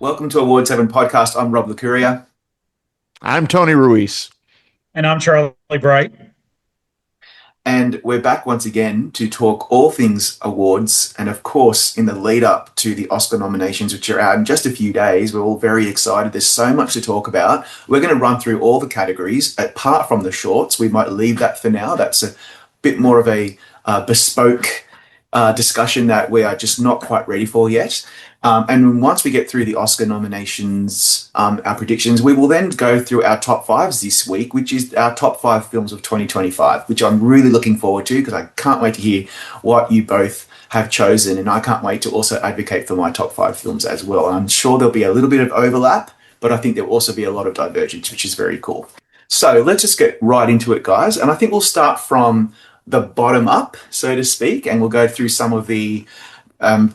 Welcome to Award 7 podcast. I'm Rob LaCuria, I'm Tony Ruiz. And I'm Charlie Bright. and we're back once again to talk all things awards. And of course, in the lead up to the Oscar nominations, which are out in just a few days, we're all very excited. There's so much to talk about. We're going to run through all the categories, apart from the shorts. We might leave that for now. That's a bit more of a bespoke discussion that we are just not quite ready for yet. And once we get through the Oscar nominations, our predictions, we will then go through our top fives this week, which is our top five films of 2025, which I'm really looking forward to because I can't wait to hear what you both have chosen. And I can't wait to also advocate for my top five films as well. And I'm sure there'll be a little bit of overlap, but I think there'll also be a lot of divergence, which is very cool. So let's just get right into it, guys. And I think we'll start from the bottom up, so to speak, and we'll go through some of the um,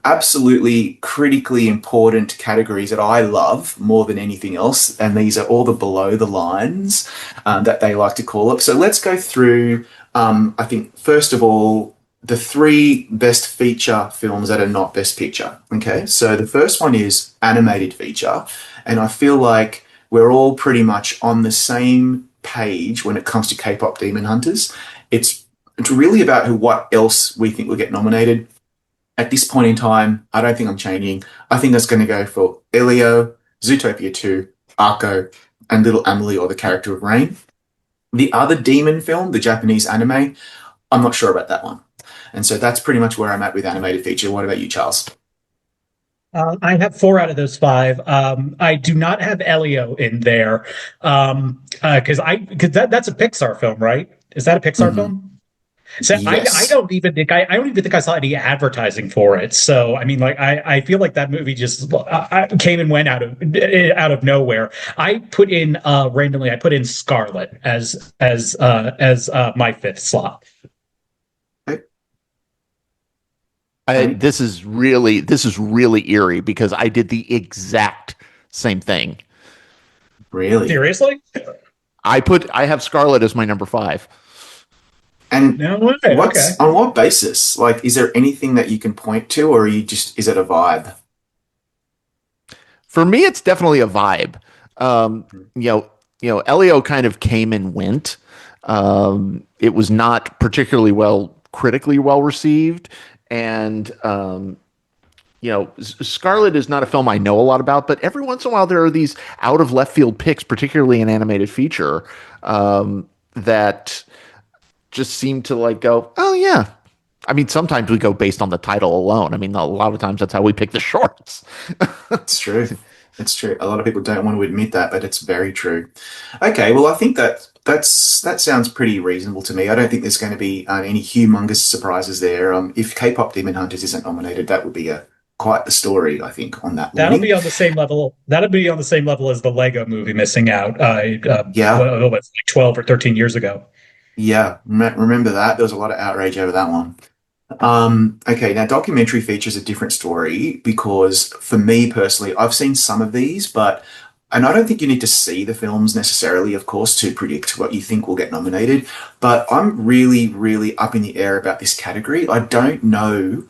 absolutely critically important categories that I love more than anything else. And these are all the below the lines that they like to call it. So let's go through, I think, first of all, the three best feature films that are not best picture. Okay. So the first one is animated feature. And I feel like we're all pretty much on the same page when it comes to K-pop Demon Hunters. It's it's really about what else we think will get nominated. At this point in time, I don't think I'm changing. I think that's going to go for Elio, Zootopia 2, Arco, and Little Amelie or the Character of Rain. The other demon film, the Japanese anime, I'm not sure about that one. And so that's pretty much where I'm at with animated feature. What about you, Charles? I have four out of those five. I do not have Elio in there because that's a Pixar film, right? Is that a Pixar Mm-hmm. film? So I Yes. I don't even think I saw any advertising for it. So I mean, like I feel like that movie just came and went out of nowhere. I put in randomly. I put in Scarlet as my fifth slot. Okay. Tony? This is really eerie because I did the exact same thing. Really? Seriously? I have Scarlet as my number five. And No way. Okay. what's on what basis? Like, is there anything that you can point to, or are you just, is it a vibe? For me, it's definitely a vibe. Um, you know, Elio kind of came and went. It was not particularly critically well received, and Scarlet is not a film I know a lot about, but every once in a while there are these out of left field picks, particularly an animated feature, that just seem to like go, oh yeah. I mean, sometimes we go based on the title alone. I mean, a lot of times that's how we pick the shorts. It's true. It's true. A lot of people don't want to admit that, but it's very true. Okay, well, I think that sounds pretty reasonable to me. I don't think there's going to be any humongous surprises there. If K-pop Demon Hunters isn't nominated, that would be a quite the story, I think, on that That'll morning. be on the same level. That'll be on the same level as the Lego movie missing out. Yeah, Well, it's like 12 or 13 years ago. yeah. Remember that? There was a lot of outrage over that one. Okay, now documentary features a different story because for me personally, I've seen some of these, and I don't think you need to see the films necessarily, of course, to predict what you think will get nominated. But I'm really, really up in the air about this category. I don't know.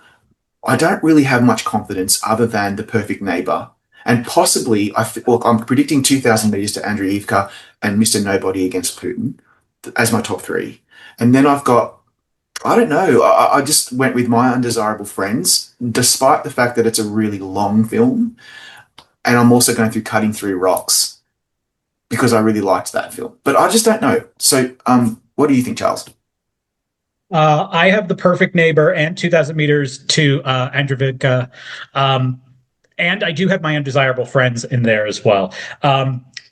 I don't really have much confidence other than The Perfect Neighbor. And possibly, look, I'm predicting 2,000 meters to Andrew Ivka and Mr. Nobody against Putin as my top three. And then I've got I don't know. I just went with My Undesirable Friends, despite the fact that it's a really long film. And I'm also going through Cutting Through Rocks because I really liked that film. But I just don't know. So, what do you think, Charles? I have the perfect neighbor and 2,000 meters to Androvica. And I do have my undesirable friends in there as well.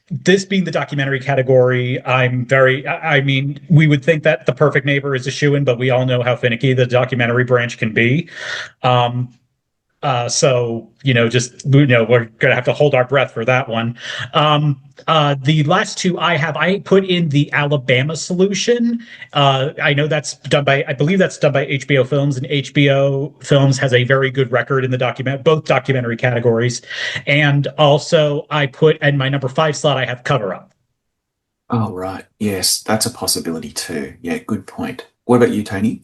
This being the documentary category, I mean, we would think that the perfect neighbor is a shoe in, but we all know how finicky the documentary branch can be. Um, so we're gonna have to hold our breath for that one. The last two I put in the Alabama solution. I know I believe that's done by HBO Films, and HBO Films has a very good record in both documentary categories. And also, I put in my number five slot. I have Cover Up. Oh, right. Yes, that's a possibility too. Yeah, good point. What about you, Tony?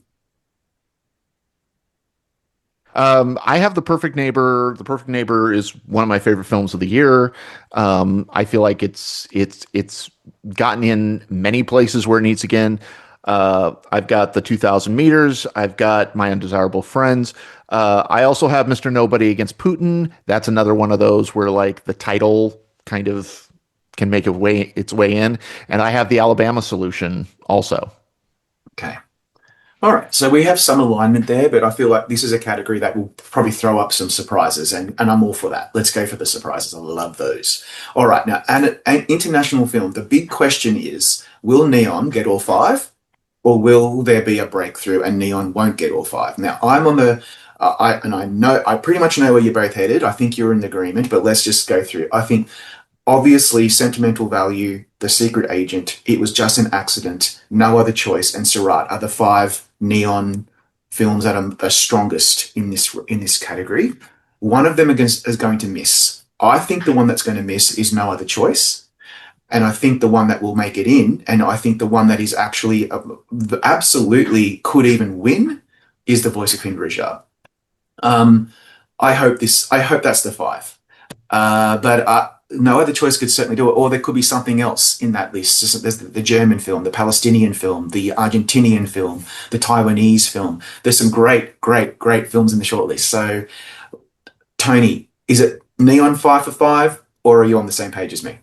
I have The Perfect Neighbor. The Perfect Neighbor is one of my favorite films of the year. I feel like it's gotten in many places where it needs again. I've got the 2,000 meters. I've got My Undesirable Friends. I also have Mr. Nobody Against Putin. That's another one of those where like the title kind of can make its way in. And I have the Alabama Solution also. Okay. All right, so we have some alignment there, but I feel like this is a category that will probably throw up some surprises, and I'm all for that. Let's go for the surprises. I love those. All right, now, an international film, the big question is, will Neon get all five, or will there be a breakthrough and Neon won't get all five? Now, I'm on the, I know, I pretty much know where you're both headed. I think you're in agreement, but let's just go through. I think obviously, Sentimental Value, The Secret Agent, It Was Just an Accident, No Other Choice, and Surat are the five neon films that are strongest in this category. One of them is going to miss. I think the one that's going to miss is No Other Choice, and I think the one that will make it in, and I think the one that is actually absolutely could even win, is The Voice of Hinduja. Um, I hope that's the five. But no other choice could certainly do it, or there could be something else in that list. There's the German film, the Palestinian film, the Argentinian film, the Taiwanese film. There's some great, great, great films in the shortlist. So, Tony, is it Neon five for five, or are you on the same page as me?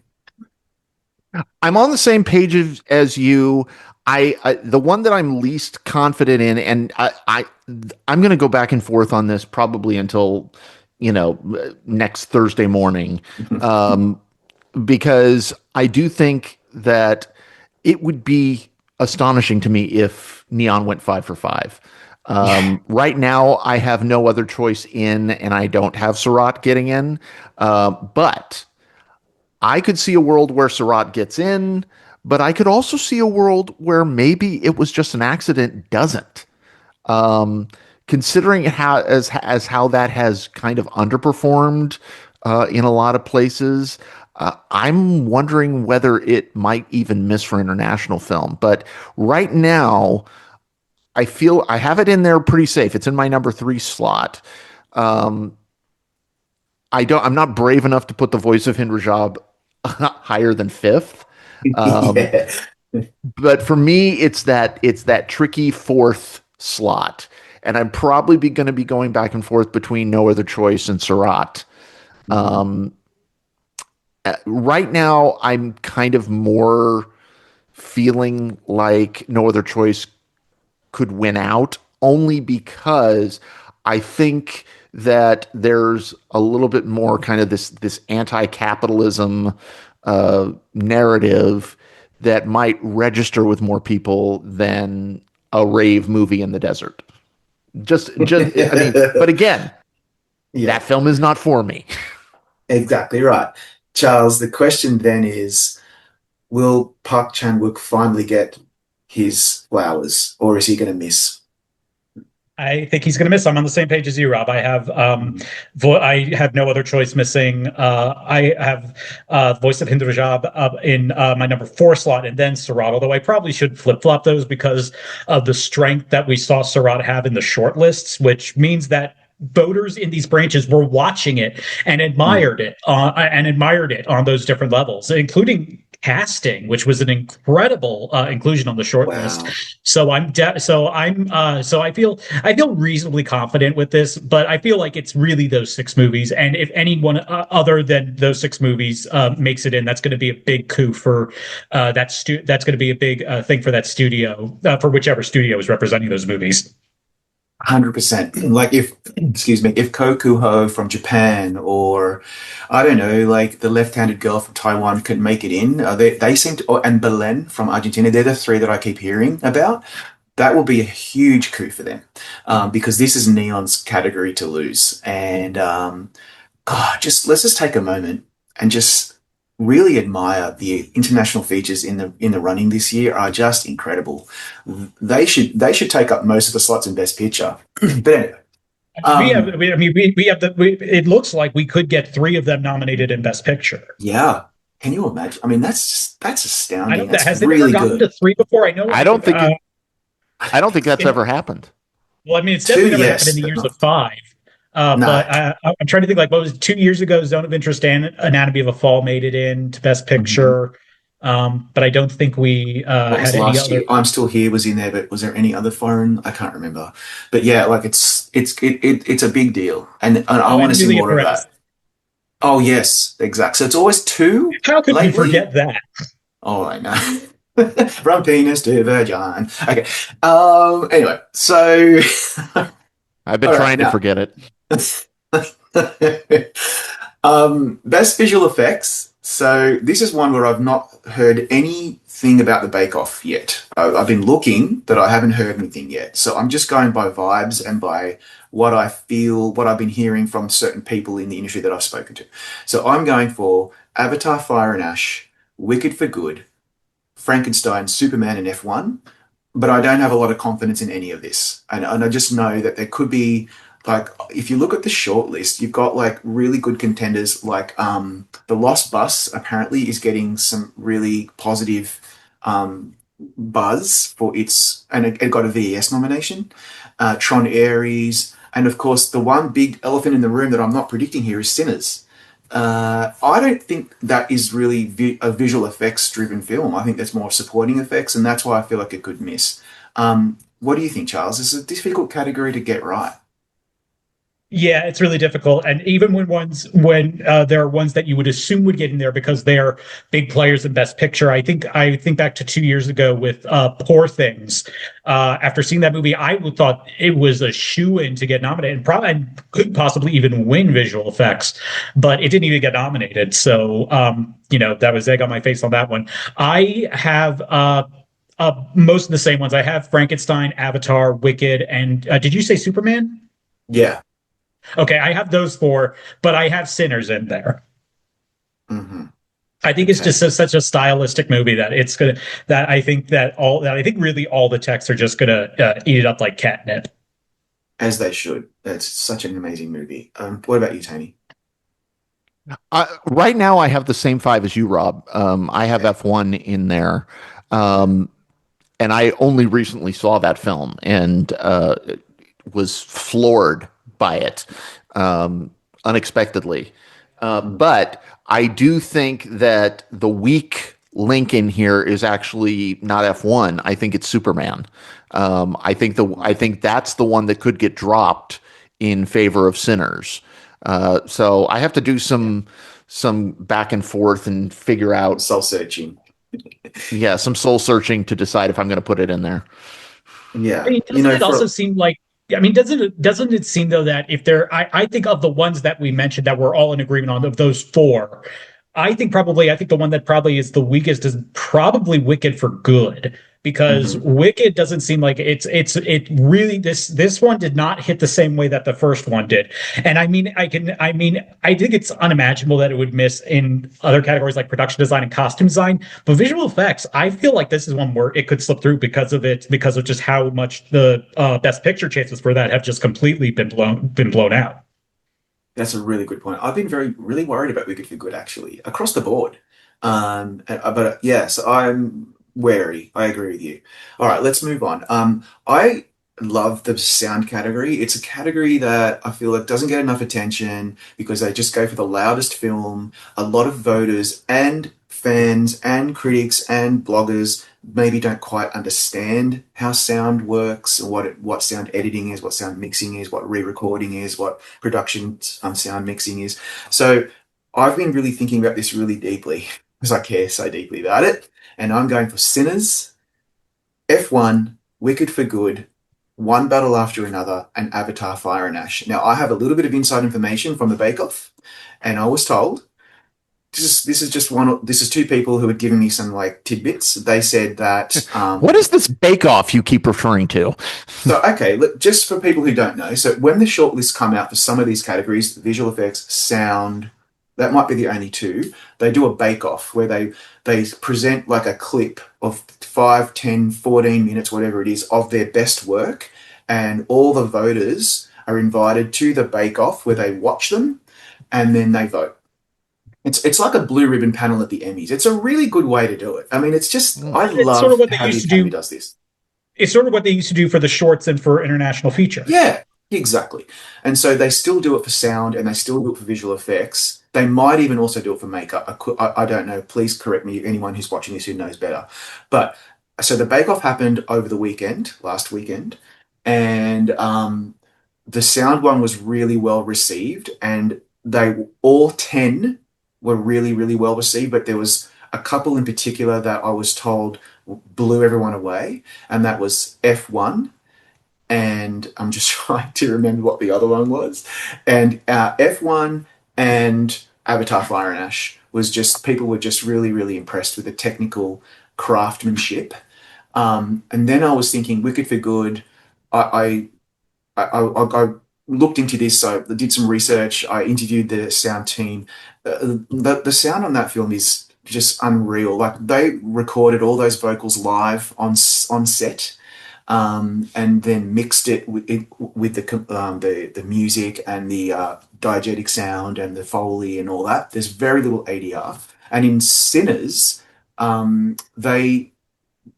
I'm on the same page as you. I the one that I'm least confident in, and I'm going to go back and forth on this probably until next Thursday morning, um, because I do think that it would be astonishing to me if Neon went five for five. Yeah. Right now, I have no other choice in, and I don't have Surat getting in, but. I could see a world where Surratt gets in, but I could also see a world where maybe it was just an accident doesn't. Um, Considering how that has kind of underperformed in a lot of places, I'm wondering whether it might even miss for international film. But right now, I feel I have it in there pretty safe. It's in my number three slot. Um, I'm not brave enough to put the voice of Hind Rajab higher than fifth. Um, Yeah. but for me, it's that tricky fourth slot, and I'm probably going to be going back and forth between No Other Choice and Surat. Mhm. Um, right now, I'm kind of more feeling like No Other Choice could win out, only because I think that there's a little bit more kind of this anti-capitalism narrative that might register with more people than a rave movie in the desert. Just I mean, but again, Yeah, that film is not for me. exactly right. Charles, the question then is, will Park Chan-wook finally get his flowers, or is he going to miss? I think he's going to miss. I'm on the same page as you, Rob. Mhm. I have no other choice missing. I have Voice of Hind Rajab in my number four slot, and then Surat. Although I probably should flip flop those because of the strength that we saw Surat have in the short lists, which means that voters in these branches were watching it Mm. and admired it on those different levels, including casting, which was an incredible inclusion on the short list. Wow. So I feel reasonably confident with this, but I feel like it's really those six movies, and if anyone other than those six movies makes it in, that's going to be a big coup for that's going to be a big thing for that studio, for whichever studio is representing those movies. 100%. Like if, excuse me, if Kokuho from Japan or I don't know, like the left-handed girl from Taiwan could make it in, they seem to, oh, and Belen from Argentina, they're the three that I keep hearing about. That will be a huge coup for them, because this is Neon's category to lose. And God, just let's just take a moment and just really admire the international features in the running this year are just incredible. They should take up most of the slots in Best Picture. But anyway, um, We have it looks like we could get three of them nominated in Best Picture. yeah, can you imagine? I mean, that's I astounding. don't that That's has it ever really gotten good. to three before? I know. I don't think it. I don't think that's In, ever happened. well, I mean, it's Two, definitely never happened in yes, the but years of not five. But No. I'm trying to think like what was it, 2 years ago. Zone of Interest and Anatomy of a Fall made it in to Best Mhm. Picture, but I don't think we What was had any last other. year? I'm Still Here was in there, but was there any other foreign? I can't remember. But yeah, like it's a big deal, and I Oh, want and to see Julia more of Perez. that. Oh yes, exactly. So it's always two How could we lately. forget that? Oh, I know. From penis to vagina. Okay. Anyway, so I've been all right trying to now. forget it. Best visual effects. So this is one where I've not heard anything about the Bake Off yet. I've been looking, but I haven't heard anything yet. So I'm just going by vibes and by what I feel, what I've been hearing from certain people in the industry that I've spoken to. So I'm going for Avatar: Fire and Ash, Wicked for Good, Frankenstein, Superman, and F1, but I don't have a lot of confidence in any of this. And I just know that there could be, like, if you look at the short list, you've got like really good contenders. Like The Lost Bus apparently is getting some really positive buzz for its, and it got a VES nomination. Tron Ares, and of course the one big elephant in the room that I'm not predicting here is Sinners. I don't think that is really a visual effects driven film. I think that's more supporting effects, and that's why I feel like it could miss. What do you think, Charles? This is a difficult category to get right. Yeah, it's really difficult. And even when there are ones that you would assume would get in there because they're big players in Best Picture. I think back to 2 years ago with Poor Things. After seeing that movie, I thought it was a shoe-in to get nominated and probably and could possibly even win visual effects, but it didn't even get nominated. So that was egg on my face on that one. I have most of the same ones. I have Frankenstein, Avatar, Wicked, and did you say Superman? Yeah. Okay, I have those four, but I have Sinners in there. Hmm. I think it's just Okay. such a stylistic movie that it's gonna that I think really all the texts are just gonna eat it up like catnip. As they should. It's such an amazing movie. What about you, Tony? Right now, I have the same five as you, Rob. I have Okay. F1 in there. Um, and I only recently saw that film and was floored by it unexpectedly. Mm. But I do think that the weak link in here is actually not F1. I think it's Superman. I think that's the one that could get dropped in favor of Sinners. So I have to do Yeah. some back and forth and figure out, Soul searching. yeah, some soul searching to decide if I'm going to put it in there. I Yeah. mean, doesn't it also seem like I mean, doesn't it seem though that if there I think of the ones that we mentioned that we're all in agreement on of those four, I think the one that probably is the weakest is probably Wicked for Good because Mhm. Wicked doesn't seem like it really this one did not hit the same way that the first one did. And I think it's unimaginable that it would miss in other categories like production design and costume design, but visual effects, I feel like this is one where it could slip through because of just how much the best picture chances for that have just completely been blown out. That's a really good point. I've been really worried about Wicked for Good actually, across the board. But yes, I'm wary. I agree with you. All right, let's move on. I love the sound category. It's a category that I feel like doesn't get enough attention because they just go for the loudest film. A lot of voters and fans and critics and bloggers maybe don't quite understand how sound works, what sound editing is, what sound mixing is, what re-recording is, what production sound mixing is. So I've been really thinking about this really deeply because I care so deeply about it. And I'm going for Sinners, F1, Wicked for Good, One Battle After Another, and Avatar: Fire and Ash. Now, I have a little bit of inside information from the Bake Off, and I was told this is just one. This is two people who had given me some like tidbits. They said that What is this bake off you keep referring to? so, okay, look, just for people who don't know, so when the shortlists come out for some of these categories, visual effects, sound, that might be the only two. They do a bake-off where they present like a clip of 5, 10, 14 minutes, whatever it is, of their best work, and all the voters are invited to the bake-off where they watch them and then they vote. It's like a blue ribbon panel at the Emmys. It's a really good way to do it. I mean, it's just I It's sort of love what they how the used to Academy do. does this. It's sort of what they used to do for the shorts and for international feature. Yeah, Exactly. And so they still do it for sound and they still do it for visual effects. They might even also do it for makeup. I don't know. Please correct me, anyone who's watching this who knows better. But so the Bake Off happened over the weekend, last weekend, and the sound one was really well received, and they all 10 were really, really well received. But there was a couple in particular that I was told blew everyone away, and that was F1 and I'm just trying to remember what the other one was. And F1 and Avatar Fire and Ash was just people were just really, really impressed with the technical craftsmanship. And then I was thinking, Wicked for Good. I I looked into this. So I did some research. I interviewed the sound team. The sound on that film is just unreal. Like they recorded all those vocals live on set, and then mixed with the music and the diegetic sound and the foley and all that. There's very little ADR. And in Sinners, they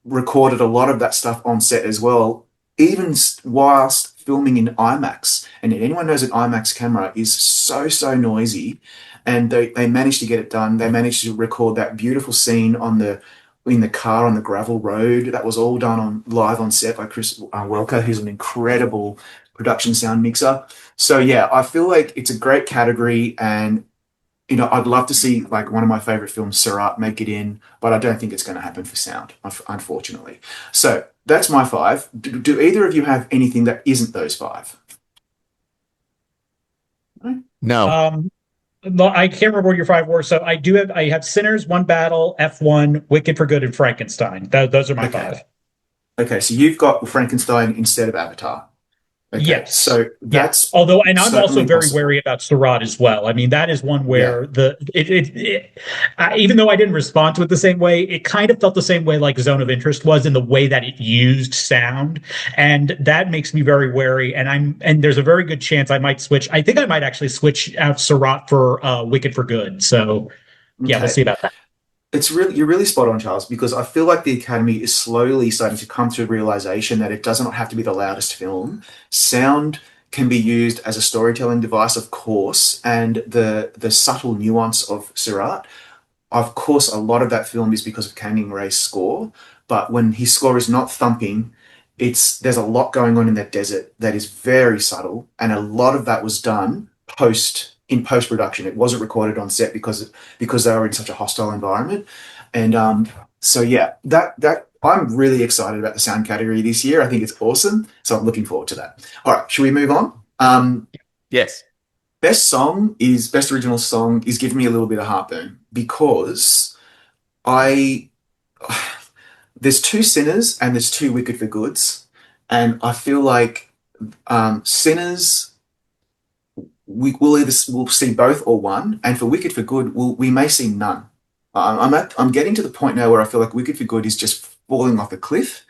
recorded a lot of that stuff on set as well, even whilst filming in IMAX. And anyone knows an IMAX camera is so noisy, and they managed to get it done. They managed to record that beautiful scene on the in the car on the gravel road. That was all done on live on set by Chris Welker, who's an incredible production sound mixer. So yeah, I feel like it's a great category, and I'd love to see like one of my favorite films, Seurat, make it in, but I don't think it's going to happen for sound, unfortunately. So that's my five. Do either of you have anything that isn't those five? No? No. Um, I can't remember what your five were. So I have Sinners, One Battle, F1, Wicked for Good, and Frankenstein. Those are my Okay. five. Okay, so you've got Frankenstein instead of Avatar. Okay, Yes. so Yeah. that's Although, and I'm also certainly very possible. wary about Surratt as well. I mean, that is one Yeah. where even though I didn't respond to it the same way, it kind of felt the same way like Zone of Interest was in the way that it used sound, and that makes me very wary. And there's a very good chance I might switch. I think I might actually switch out Surratt for Wicked for Good. So yeah, we'll Okay. see about that. You're really spot on, Charles, because I feel like the Academy is slowly starting to come to a realization that it does not have to be the loudest film. Sound can be used as a storytelling device, of course, and the subtle nuance of Seurat. Of course, a lot of that film is because of Canning Ray's score, but when his score is not thumping, it's there's a lot going on in that desert that is very subtle, and a lot of that was done post production. It wasn't recorded on set because they were in such a hostile environment, and so yeah, that I'm really excited about the sound category this year. I think it's awesome, so I'm looking forward to that. All right, should we move on? Yes. Best original song is giving me a little bit of heartburn because I there's two Sinners and there's two Wicked for Goods, and I feel like Sinners we'll see both or one, and for Wicked for Good we may see none. I'm getting to the point now where I feel like Wicked for Good is just falling off a cliff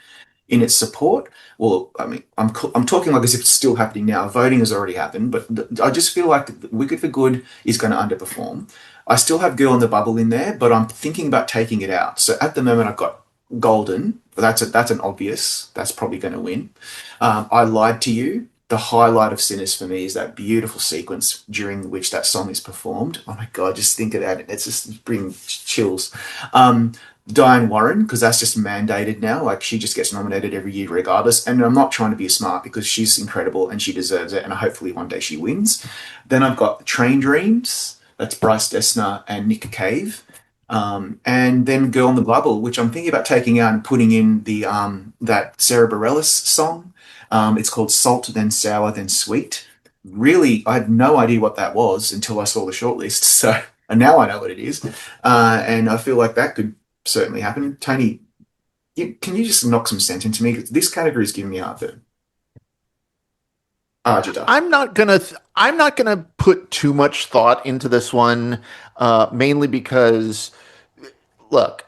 in its support. Well, I mean, I'm talking like as if it's still happening now. Voting has already happened, but I just feel like Wicked for Good is going to underperform. I still have Girl in the Bubble in there, but I'm thinking about taking it out. So at the moment, I've got Golden. That's an obvious. That's probably going to win. I Lied to You. The highlight of Sinners for me is that beautiful sequence during which that song is performed. Oh my God, just think of that. It's just bring chills. Um, Diane Warren, because that's just mandated now. Like she just gets nominated every year regardless. And I'm not trying to be smart because she's incredible and she deserves it. And hopefully one day she wins. Then I've got Train Dreams. That's Bryce Dessner and Nick Cave. And then Girl in the Bubble, which I'm thinking about taking out and putting in the that Sarah Bareilles song. It's called Salt, Then Sour, Then Sweet. Really, I had no idea what that was until I saw the shortlist. So, and now I know what it is. And I feel like that could certainly happen. Tony, can you just knock some sense into me? 'Cause this category is giving me heartburn. Arjita. I'm not gonna put too much thought into this one, mainly because look,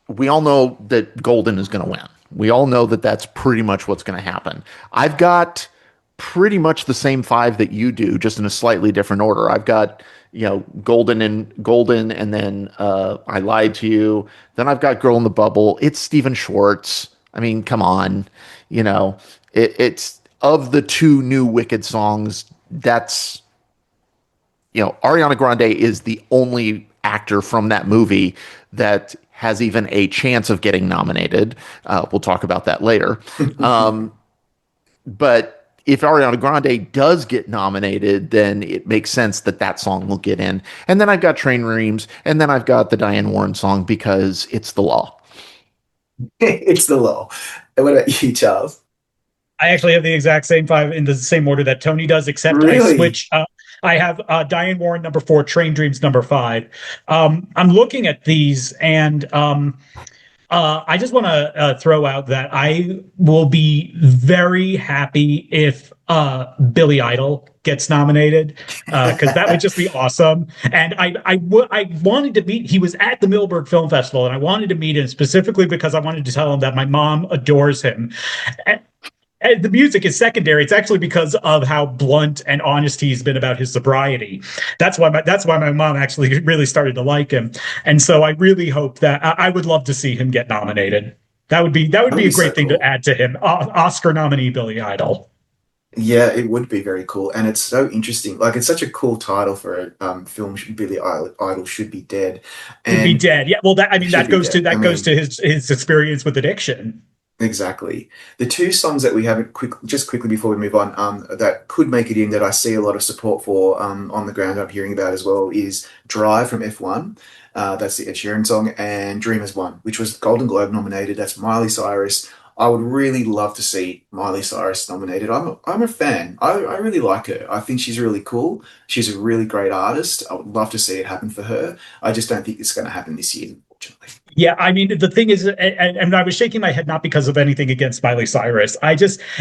we all know that Golden is gonna win. We all know that that's pretty much what's gonna happen. I've got pretty much the same five that you do, just in a slightly different order. I've got Golden, and then I Lied to You. Then I've got Girl in the Bubble. It's Stephen Schwartz. I mean, come on, you know it's of the two new Wicked songs, that's, Ariana Grande is the only actor from that movie that has even a chance of getting nominated. We'll talk about that later. Um, but if Ariana Grande does get nominated, then it makes sense that that song will get in. And then I've got Train Reams, and then I've got the Diane Warren song because it's the law. It's the law. And what about you, Charles? I actually have the exact same five in the same order that Tony does, except I Really? switch. I have Diane Warren number four, Train Dreams number five. I'm looking at these, and I just want to throw out that I will be very happy if Billy Idol gets nominated, because that would just be awesome. And I wanted to meet. He was at the Middleburg Film Festival, and I wanted to meet him specifically because I wanted to tell him that my mom adores him. And the music is secondary. It's actually because of how blunt and honest he's been about his sobriety. That's why my mom actually really started to like him. And so I really hope that I would love to see him get nominated. That would That would be a be so great thing to cool. add to him. Oscar nominee Billy Idol. Yeah, it would be very cool, and it's so interesting. Like, it's such a cool title for a film. Idol should be dead, Should be and dead. Yeah, well, that I mean should be dead. I that goes to mean, his experience with addiction. exactly. The two songs that we haven't just quickly before we move on, that could make it in that I see a lot of support for, on the ground I'm hearing about as well is Drive from F1. That's the Ed Sheeran song, and Dreamers One, which was Golden Globe nominated. That's Miley Cyrus. I would really love to see Miley Cyrus nominated. I'm a fan. I really like her. I think she's really cool. She's a really great artist. I would love to see it happen for her. I just don't think it's going to happen this year, unfortunately. Yeah, I mean the thing is, and I was shaking my head not because of anything against Miley Cyrus.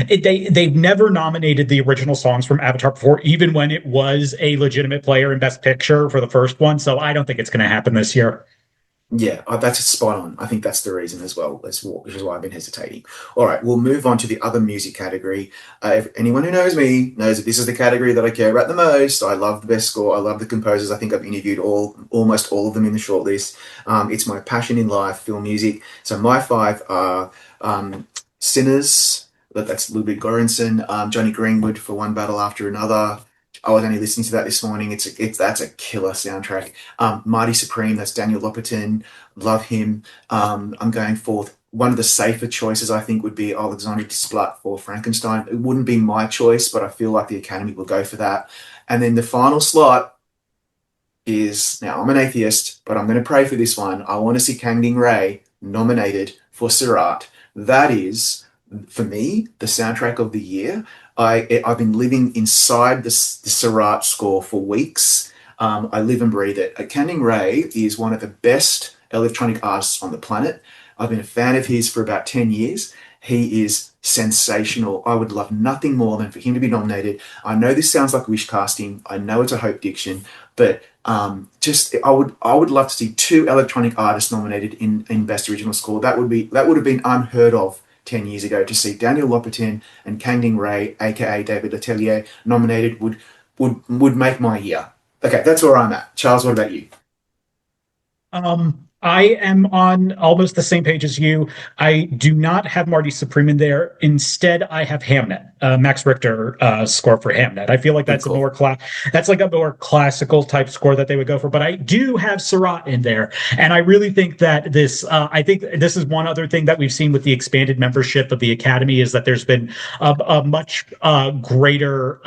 They've never nominated the original songs from Avatar before, even when it was a legitimate player in Best Picture for the first one. So I don't think it's going to happen this year. Yeah, that's spot on. I think that's the reason as well, which is why I've been hesitating. All right, we'll move on to the other music category. If anyone who knows me knows that this is the category that I care about the most. I love the best score. I love the composers. I think I've interviewed almost all of them in the shortlist. It's my passion in life, film music. So my five are Sinners. That's Ludwig Göransson. Johnny Greenwood for One Battle After Another. I was only listening to that this morning. That's a killer soundtrack. Mighty Supreme, that's Daniel Lopatin. Love him. I'm going forth. One of the safer choices, I think, would be Alexandre Desplat for Frankenstein. It wouldn't be my choice, but I feel like the Academy will go for that. And then the final slot is, now I'm an atheist, but I'm going to pray for this one. I want to see Kang Ding Ray nominated for Sirat. That is, for me, the soundtrack of the year. I've been living inside the Sirat score for weeks. I live and breathe it. Kang Ray is one of the best electronic artists on the planet. I've been a fan of his for about 10 years. He is sensational. I would love nothing more than for him to be nominated. I know this sounds like wish casting. I know it's a hope diction, but just I would love to see two electronic artists nominated in Best Original Score. That would have been unheard of 10 years ago. To see Daniel Lopatin and Kang Ding Ray, aka David Letelier, nominated would make my year. Okay, that's where I'm at. Charles, what about you? I am on almost the same page as you. I do not have Marty Supreme in there. Instead, I have Hamnet, Max Richter score for Hamnet. I feel like Good call. that's like a more classical type score that they would go for. But I do have Seurat in there, and I really think that I think this is one other thing that we've seen with the expanded membership of the Academy is that there's been a much greater.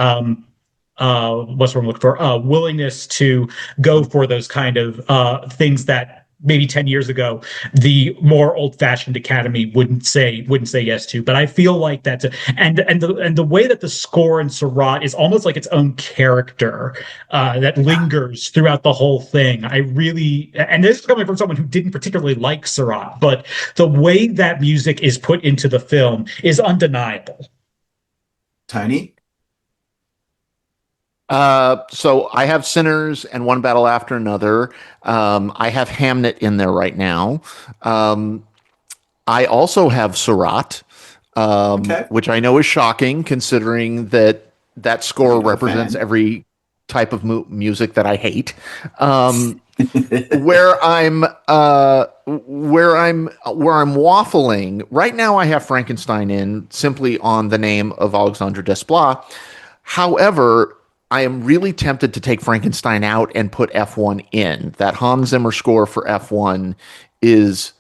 What's what I'm looking for? Willingness to go for those kind of things that maybe 10 years ago the more old-fashioned academy wouldn't say yes to. But I feel like and the way that the score in Surat is almost like its own character that lingers throughout the whole thing. I really, and this is coming from someone who didn't particularly like Surat, but the way that music is put into the film is undeniable. Tony? So I have Sinners and One Battle After Another. I have Hamnet in there right now. Um, I also have Surat, Okay. which I know is shocking considering that You're score not a represents fan. every type of music that I hate. Um, where I'm waffling right now. I have Frankenstein in simply on the name of Alexandre Desplat. However, I am really tempted to take Frankenstein out and put F1 in. That Hans Zimmer score for F1 is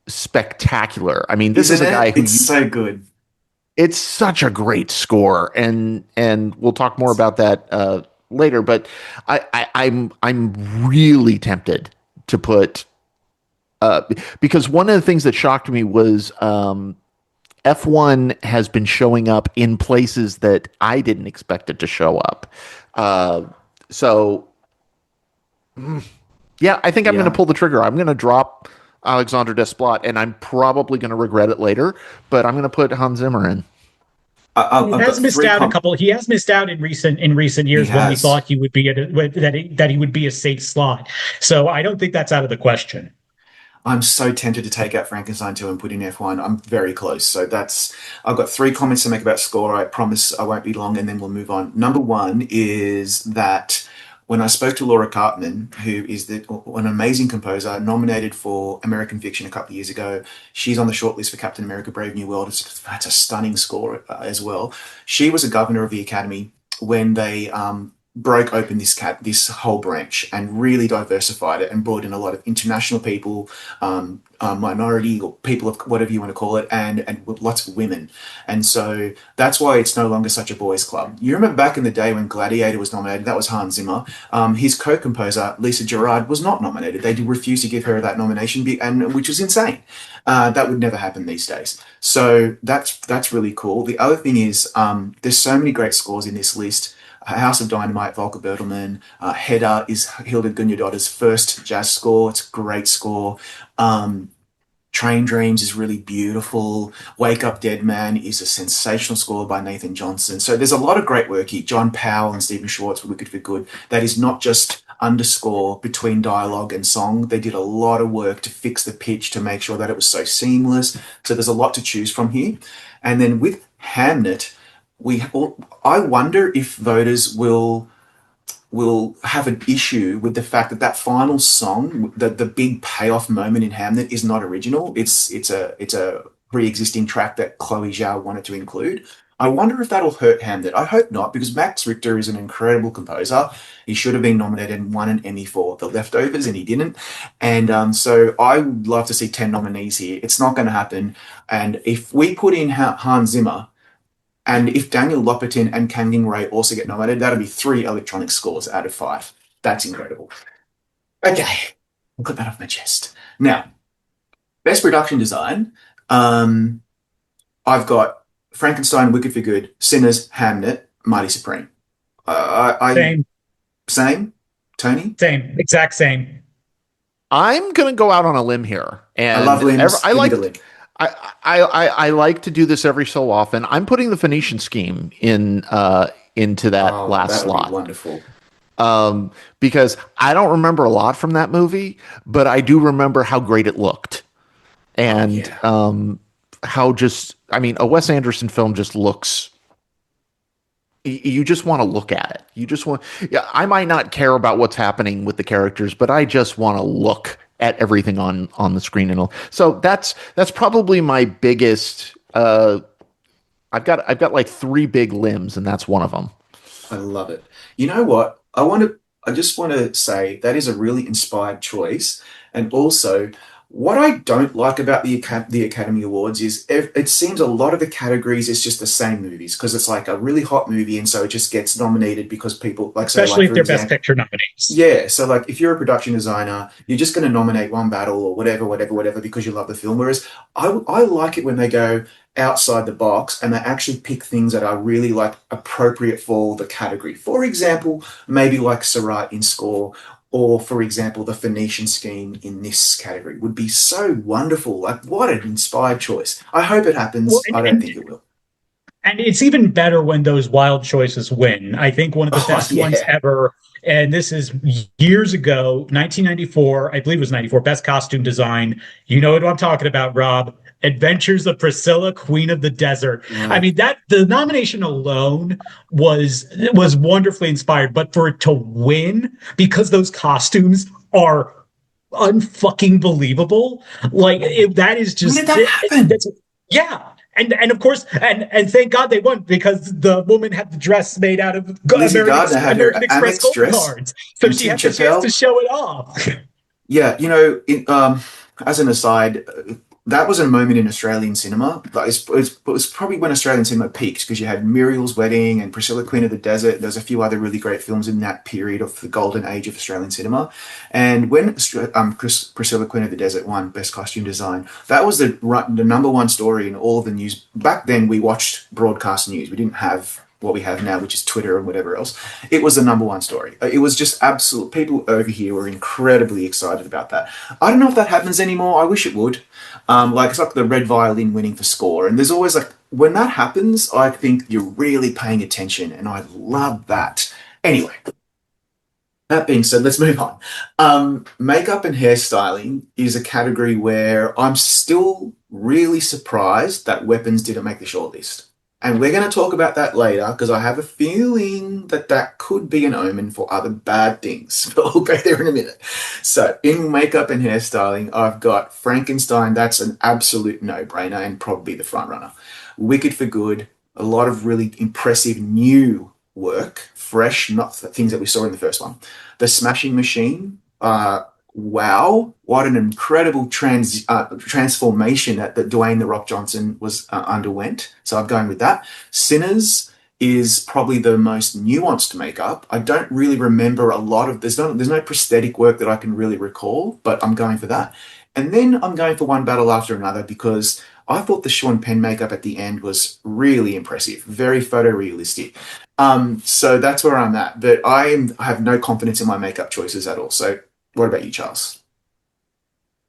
spectacular. I mean, this is Isn't a guy it? who It's you, so good. it's such a great score, and we'll talk more about that later. But I'm really tempted to put because one of the things that shocked me was F1 has been showing up in places that I didn't expect it to show up. Uh, so yeah, I think I'm going to Yeah. pull the trigger. I'm going to drop Alexander Desplat, and I'm probably going to regret it later. But I'm going to put Hans Zimmer in. He I've got has missed three out a com. couple. He has missed out in recent He years when we has. thought he would be that he would be a safe slot. So I don't think that's out of the question. I'm so tempted to take out Frankenstein 2 and put in F1. I'm very close. So that's, I've got three comments to make about score. I promise I won't be long and then we'll move on. Number one is that when I spoke to Laura Cartman, who is an amazing composer, nominated for American Fiction a couple of years ago, she's on the shortlist for Captain America Brave New World. It's a stunning score as well. She was a governor of the Academy when they broke open this whole branch and really diversified it and brought in a lot of international people, minority or people of whatever you want to call it, and lots of women. And so that's why it's no longer such a boys' club. You remember back in the day when Gladiator was nominated, that was Hans Zimmer. His co-composer Lisa Gerrard was not nominated. They did refuse to give her that nomination, and which was insane. That would never happen these days. So that's really cool. The other thing is there's so many great scores in this list. House of Dynamite, Volker Bertelmann. Hedda is Hilda Gunnardotta's first jazz score. It's a great score. Um, Train Dreams is really beautiful. Wake Up Dead Man is a sensational score by Nathan Johnson. So there's a lot of great work here. John Powell and Stephen Schwartz were Wicked for Good. That is not just underscore between dialogue and song. They did a lot of work to fix the pitch to make sure that it was so seamless. So there's a lot to choose from here. And then with Hamnet, we I wonder if voters will have an issue with the fact that that final song, the big payoff moment in Hamnet, is not original. It's a pre-existing track that Chloe Zhao wanted to include. I wonder if that'll hurt Hamnet. I hope not, because Max Richter is an incredible composer. He should have been nominated and won an Emmy for The Leftovers, and he didn't. And so I would love to see 10 nominees here. It's not going to happen. And if we put in Hans Zimmer, and if Daniel Lopatin and Kang Ray also get nominated, that'll be three electronic scores out of five. That's incredible. Okay, I'll put that off my chest. Now, best production design. Um, I've got Frankenstein, Wicked for Good, Sinners, Hamnet, Mighty Supreme. I Same, same. Tony, same, exact same. I'm going to go out on a limb here, I love and limbs. I Give me like the limb. I like to do this every so often. I'm putting the Phoenician scheme in into that Oh, last that would be slot wonderful. because I don't remember a lot from that movie, but I do remember how great it looked Oh and yeah. how just I mean a Wes Anderson film just looks. You just want to look at it. You just want. Yeah, I might not care about what's happening with the characters, but I just want to look at everything on the screen and all. So that's probably my biggest. I've got like three big limbs, and that's one of them. I love it. You know what? I just want to say that is a really inspired choice. And also, what I don't like about the Academy Awards is it seems a lot of the categories is just the same movies because it's like a really hot movie and so it just gets nominated because people like so like Especially if for they're Best example, Picture nominees. yeah, so like if you're a production designer, you're just going to nominate one battle or whatever because you love the film. Whereas I like it when they go outside the box and they actually pick things that are really like appropriate for the category. For example, maybe like Seurat in score, or for example, the Phoenician scheme in this category would be so wonderful. Like what an inspired choice. I hope it Well, happens. I don't think it will. and it's even better when those wild choices win. I think one of the Oh best ones yeah. ever, and this is years ago, 1994, I believe it was 94, Best Costume Design. You know what I'm talking about, Rob. Adventures of Priscilla, Queen of the Desert. I Right. mean, that the nomination alone was wonderfully inspired, but for it to win because those costumes are unfucking believable. Like that is When did just that happen? that's yeah. And of course and thank God they won because the woman had the dress made out of Lizzie Gardner had American her Express Amex gold dress, cards, so and she Tim had the chance to Chappelle. show it off. Yeah, as an aside, that was a moment in Australian cinema. Like, it was probably when Australian cinema peaked because you had Muriel's Wedding and Priscilla Queen of the Desert. There's a few other really great films in that period of the golden age of Australian cinema. And when Priscilla Queen of the Desert won Best Costume Design, that was the number one story in all of the news. Back then, we watched broadcast news. We didn't have what we have now, which is Twitter and whatever else. It was the number one story. It was just absolute. People over here were incredibly excited about that. I don't know if that happens anymore. I wish it would. Like it's like the red violin winning for score, and there's always like when that happens, I think you're really paying attention, and I love that. Anyway, that being said, let's move on. Makeup and hairstyling is a category where I'm still really surprised that weapons didn't make the shortlist. And we're going to talk about that later because I have a feeling that that could be an omen for other bad things. But we'll go there in a minute. So, in makeup and hairstyling, I've got Frankenstein. That's an absolute no-brainer and probably the front runner. Wicked for Good, a lot of really impressive new work, fresh, not things that we saw in the first one. The Smashing Machine, wow, what an incredible transformation that Dwayne The Rock Johnson was underwent. So I'm going with that. Sinners is probably the most nuanced makeup. I don't really remember a lot of there's no prosthetic work that I can really recall, but I'm going for that. And then I'm going for One Battle After Another because I thought the Sean Penn makeup at the end was really impressive, very photorealistic. So that's where I'm at. But I have no confidence in my makeup choices at all. So what about you, Charles?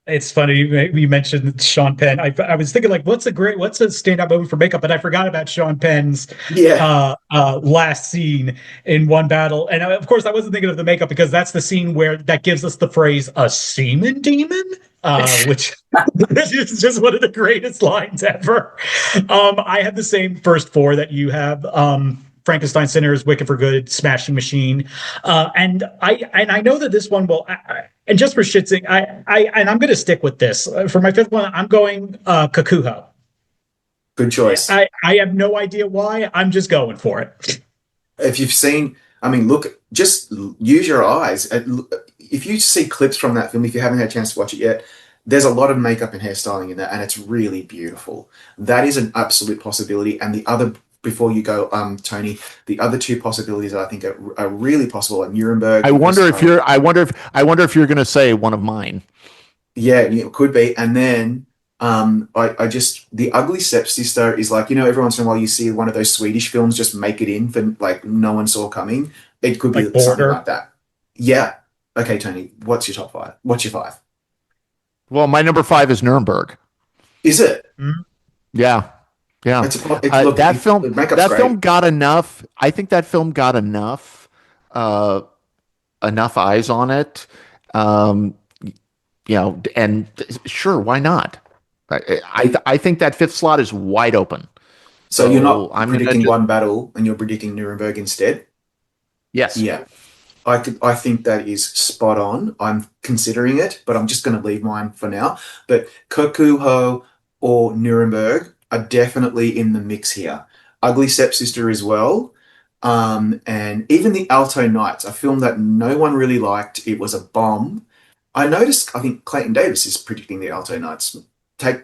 It's funny you mentioned Sean Penn. I was thinking like, what's a standout moment for makeup? But I forgot about Sean Penn's Yeah. last scene in One Battle, and of course I wasn't thinking of the makeup because that's the scene where that gives us the phrase "a semen demon," which is just one of the greatest lines ever. I have the same first four that you have. Frankenstein, Sinners, Wicked for Good, Smashing Machine, and I know that this one will. And just for shits, I'm going to stick with this for my fifth one. I'm going Kakuho. Good choice. I have no idea why. I'm just going for it. If you've seen, I mean, look, just use your eyes. If you see clips from that film, if you haven't had a chance to watch it yet, there's a lot of makeup and hairstyling in that, and it's really beautiful. That is an absolute possibility. And the other, before you go, Tony, the other two possibilities that I think are really possible are Nuremberg I because wonder if you're. I wonder if you're going to say one of mine. yeah, it could be. And then I just the ugly stepsister is like, every once in a while you see one of those Swedish films just make it in for like no one saw coming. It could Like be something like Border. that. Yeah. Okay, Tony, what's your top five? What's your five? Well, my number five is Nuremberg. Is it? Mhm. Yeah, yeah. Look, That film. the makeup's That great. film got enough. I think that film got uh, enough eyes on it. Um, and sure, why not? I think that fifth slot is wide open. So you're not So I'm gonna predicting just one battle and you're predicting Nuremberg instead? yes. Yeah. I think that is spot on. I'm considering it, but I'm just going to leave mine for now. But Kokuho or Nuremberg are definitely in the mix here. Ugly Stepsister as well. And even The Alto Knights, a film that no one really liked. It was a bomb. I noticed, I think Clayton Davis is predicting The Alto Knights. Take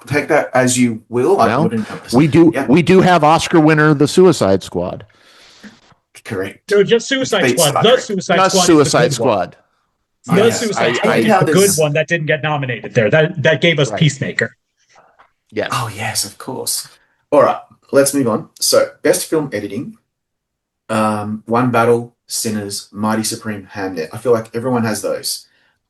take that as you will. I Well, wouldn't notice. we do Yeah, we do have Oscar winner The Suicide Squad. correct. No, just Which Suicide beats Squad. Star The Trek. Suicide Just Squad is the Suicide good one. Squad. The Yeah, Yes, Suicide I Squad hate is how the good there's one that didn't get nominated there. That gave us right. Peacemaker. Yes. Oh, yes, of course. All right, let's move on. So, best film editing, One Battle, Sinners, Mighty Supreme, Hamnet. I feel like everyone has those.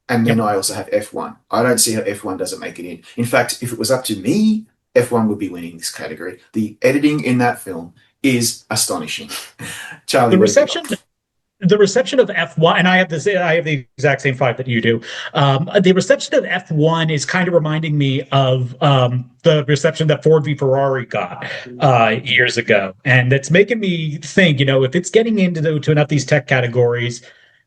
And then Yep. I also have F1. I don't see how F1 doesn't make it in. In fact, if it was up to me, F1 would be winning this category. The editing in that film is astonishing. Charlie, The what have you reception got? the reception of F1, and I have the exact same five that you do. The reception of F1 is kind of reminding me of the reception that Ford v Ferrari got years ago, and it's making me think, if it's getting into to enough these tech categories,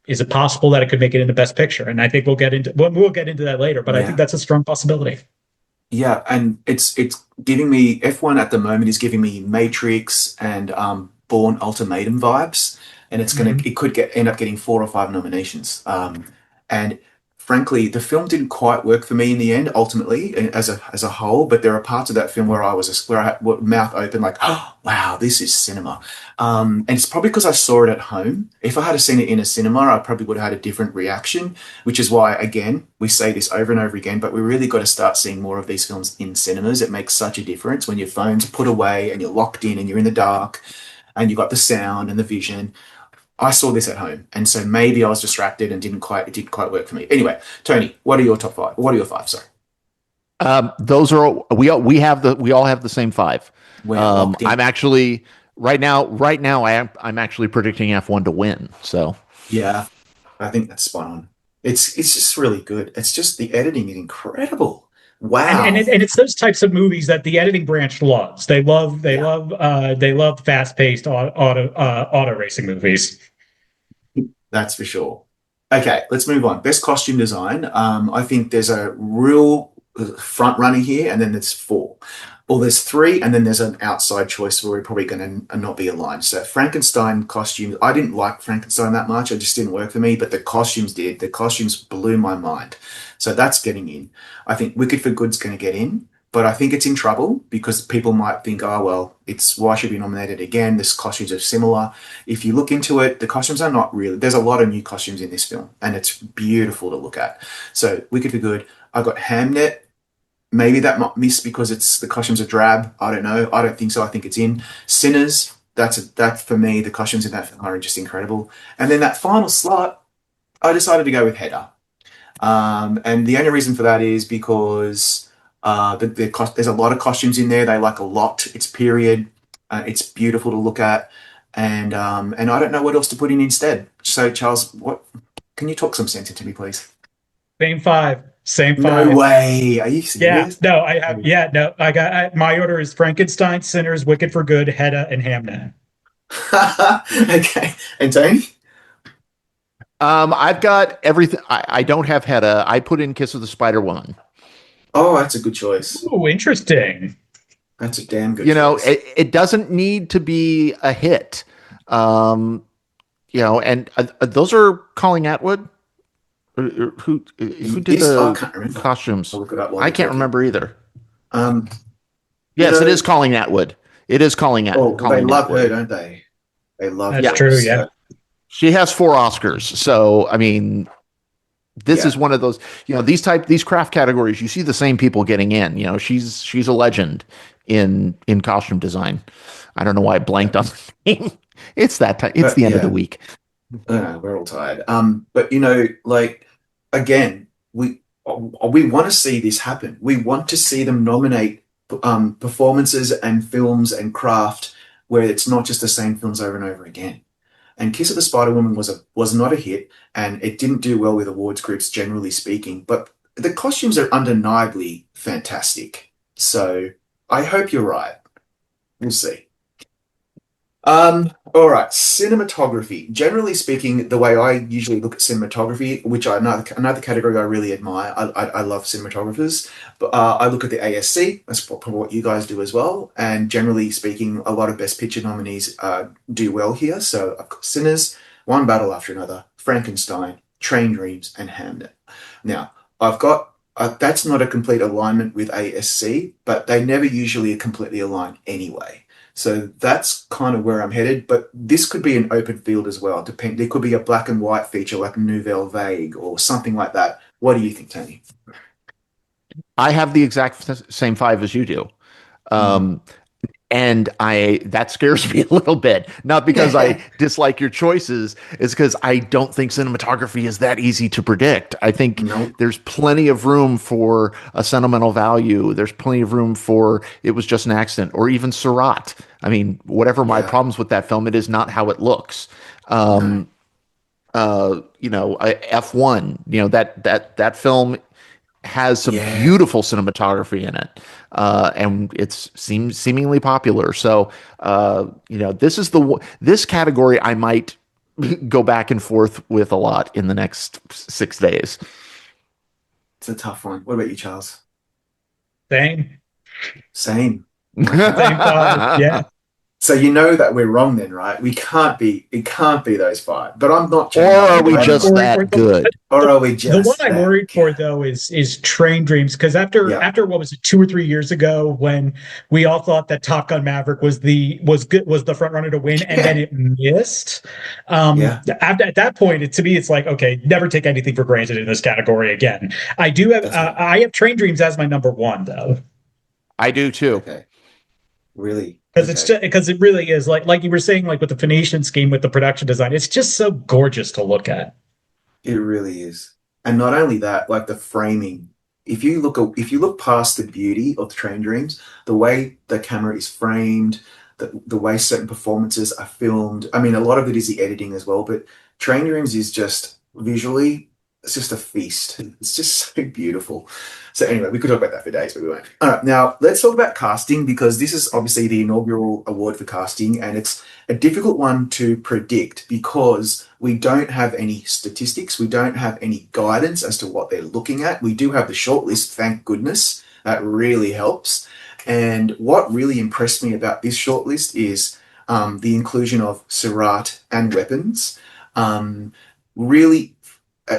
Is it possible that it could make it into Best Picture? And I think we'll get into that later, but I think Yeah. that's a strong possibility. Yeah, and it's giving me F1 at the moment is giving me Matrix and Born Ultimatum vibes, and Mhm. it could get end up getting 4 or 5 nominations. And frankly, the film didn't quite work for me in the end, ultimately as a whole. But there are parts of that film where where I had mouth open, like, oh wow, this is cinema. And it's probably because I saw it at home. If I had seen it in a cinema, I probably would have had a different reaction, which is why, again, we say this over and over again, but we really got to start seeing more of these films in cinemas. It makes such a difference when your phone's put away and you're locked in and you're in the dark and you've got the sound and the vision. I saw this at home, and so maybe I was distracted and it didn't quite work for me. Anyway, Tony, what are your top five? What are your five? Sorry, Those are we all have the same five. we're locked I'm in. actually right now I'm actually predicting F1 to win. So Yeah, I think that's spot on. It's just really good. It's just the editing is incredible. Wow. And it's those types of movies that the editing branch loves. Yeah. They love fast paced auto racing movies. That's for sure. Okay, let's move on. Best costume design. I think there's a real front runner here, and then there's four. Or there's three, and then there's an outside choice where we're probably going to not be aligned. So Frankenstein costumes. I didn't like Frankenstein that much. It just didn't work for me, but the costumes did. The costumes blew my mind. So that's getting in. I think Wicked for Good's going to get in, but I think it's in trouble because people might think, oh well, it's why should we nominate it again? This costumes are similar. If you look into it, the costumes are not really. There's a lot of new costumes in this film, and it's beautiful to look at. So Wicked for Good. I got Hamnet. Maybe that might miss because it's the costumes are drab. I don't know. I don't think so. I think it's in Sinners. That for me. The costumes in that film are just incredible. And then that final slot, I decided to go with Hedda. And the only reason for that is because there's a lot of costumes in there. They like a lot. It's period. It's beautiful to look at, and I don't know what else to put in instead. So, Charles, what can you talk some sense into me, please? Same five, same No five. way. Are you Yeah, serious? no, I have. Yeah, no, my order is Frankenstein, Sinners, Wicked for Good, Hedda, and Hamnet. Okay. And Tony? I've got everything. I don't have Hedda. I put in Kiss of the Spider Woman. Oh, that's a good choice. Ooh, interesting. That's a damn good choice. It doesn't need to be a hit. Um, and those are Colleen Atwood. Who did Is I the can't remember. I'll costumes? look it up while I you're can't talking. remember either. Um, you Yes, it know, is Colleen Atwood. It is oh, well, they Colleen love her, Atwood. don't they? They love That's Yeah, her. true. Yeah, So she has 4 Oscars. So I mean, this is yeah. one of those. These craft categories. You see the same people getting in. She's a legend in costume design. I don't know why I blanked on the name. It's that time. It's But the end of the yeah, week. we're all tired. But like again, we want to see this happen. We want to see them nominate performances and films and craft where it's not just the same films over and over again. And Kiss of the Spider Woman was not a hit, and it didn't do well with awards groups generally speaking. But the costumes are undeniably fantastic. So I hope you're right. We'll see. All right, cinematography. Generally speaking, the way I usually look at cinematography, which I another category I really admire, I love cinematographers, but I look at the ASC. That's probably what you guys do as well. And generally speaking, a lot of Best Picture nominees do well here. So I've got Sinners, One Battle After Another, Frankenstein, Train Dreams, and Hamnet. Now, I've got that's not a complete alignment with ASC, but they never usually completely align anyway. So that's kind of where I'm headed, but this could be an open field as well. There could be a black and white feature like Nouvelle Vague or something like that. What do you think, Tony? I have the exact same 5 as you do. Mm. Um, and I that scares me a little bit. Not because I dislike your choices, it's because I don't think cinematography is that easy to predict. I think Nope. there's plenty of room for a sentimental value. There's plenty of room for it was just an accident, or even Surat. I mean, whatever my Yeah. problems with that film, it is not how it looks. No. F1, that film has some Yeah. beautiful cinematography in it, and it's seems seemingly popular. So, this is this category I might go back and forth with a lot in the next 6 days. It's a tough one. What about you, Charles? Same, Same. same Okay. thought. Yeah. So you know that we're wrong then, right? We can't be. It can't be those five. But I'm not Or changing. are The we one I'm I'm just not. worried for that good? Or the, are we the one just I'm that worried for good? though is Train Dreams, because after Yeah. what was it, 2 or 3 years ago, when we all thought that Top Gun Maverick was the front runner to win, and then Yeah. it missed. Yeah. At that point, to me, it's like, okay, never take anything for granted in this category again. That's right. I have Train Dreams as my number one though, I do too. Okay. Really. because Okay. it really is like you were saying, like with the Phoenician scheme with the production design, it's just so gorgeous to look at. It really is. And not only that, like the framing. If you look past the beauty of Train Dreams, the way the camera is framed, the way certain performances are filmed. I mean, a lot of it is the editing as well, but Train Dreams is just visually, it's just a feast. It's just so beautiful. So anyway, we could talk about that for days, but we won't. All right, now let's talk about casting because this is obviously the inaugural award for casting, and it's a difficult one to predict because we don't have any statistics, we don't have any guidance as to what they're looking at. We do have the shortlist, thank goodness. That really helps. And what really impressed me about this shortlist is the inclusion of Surat and weapons. Um, really,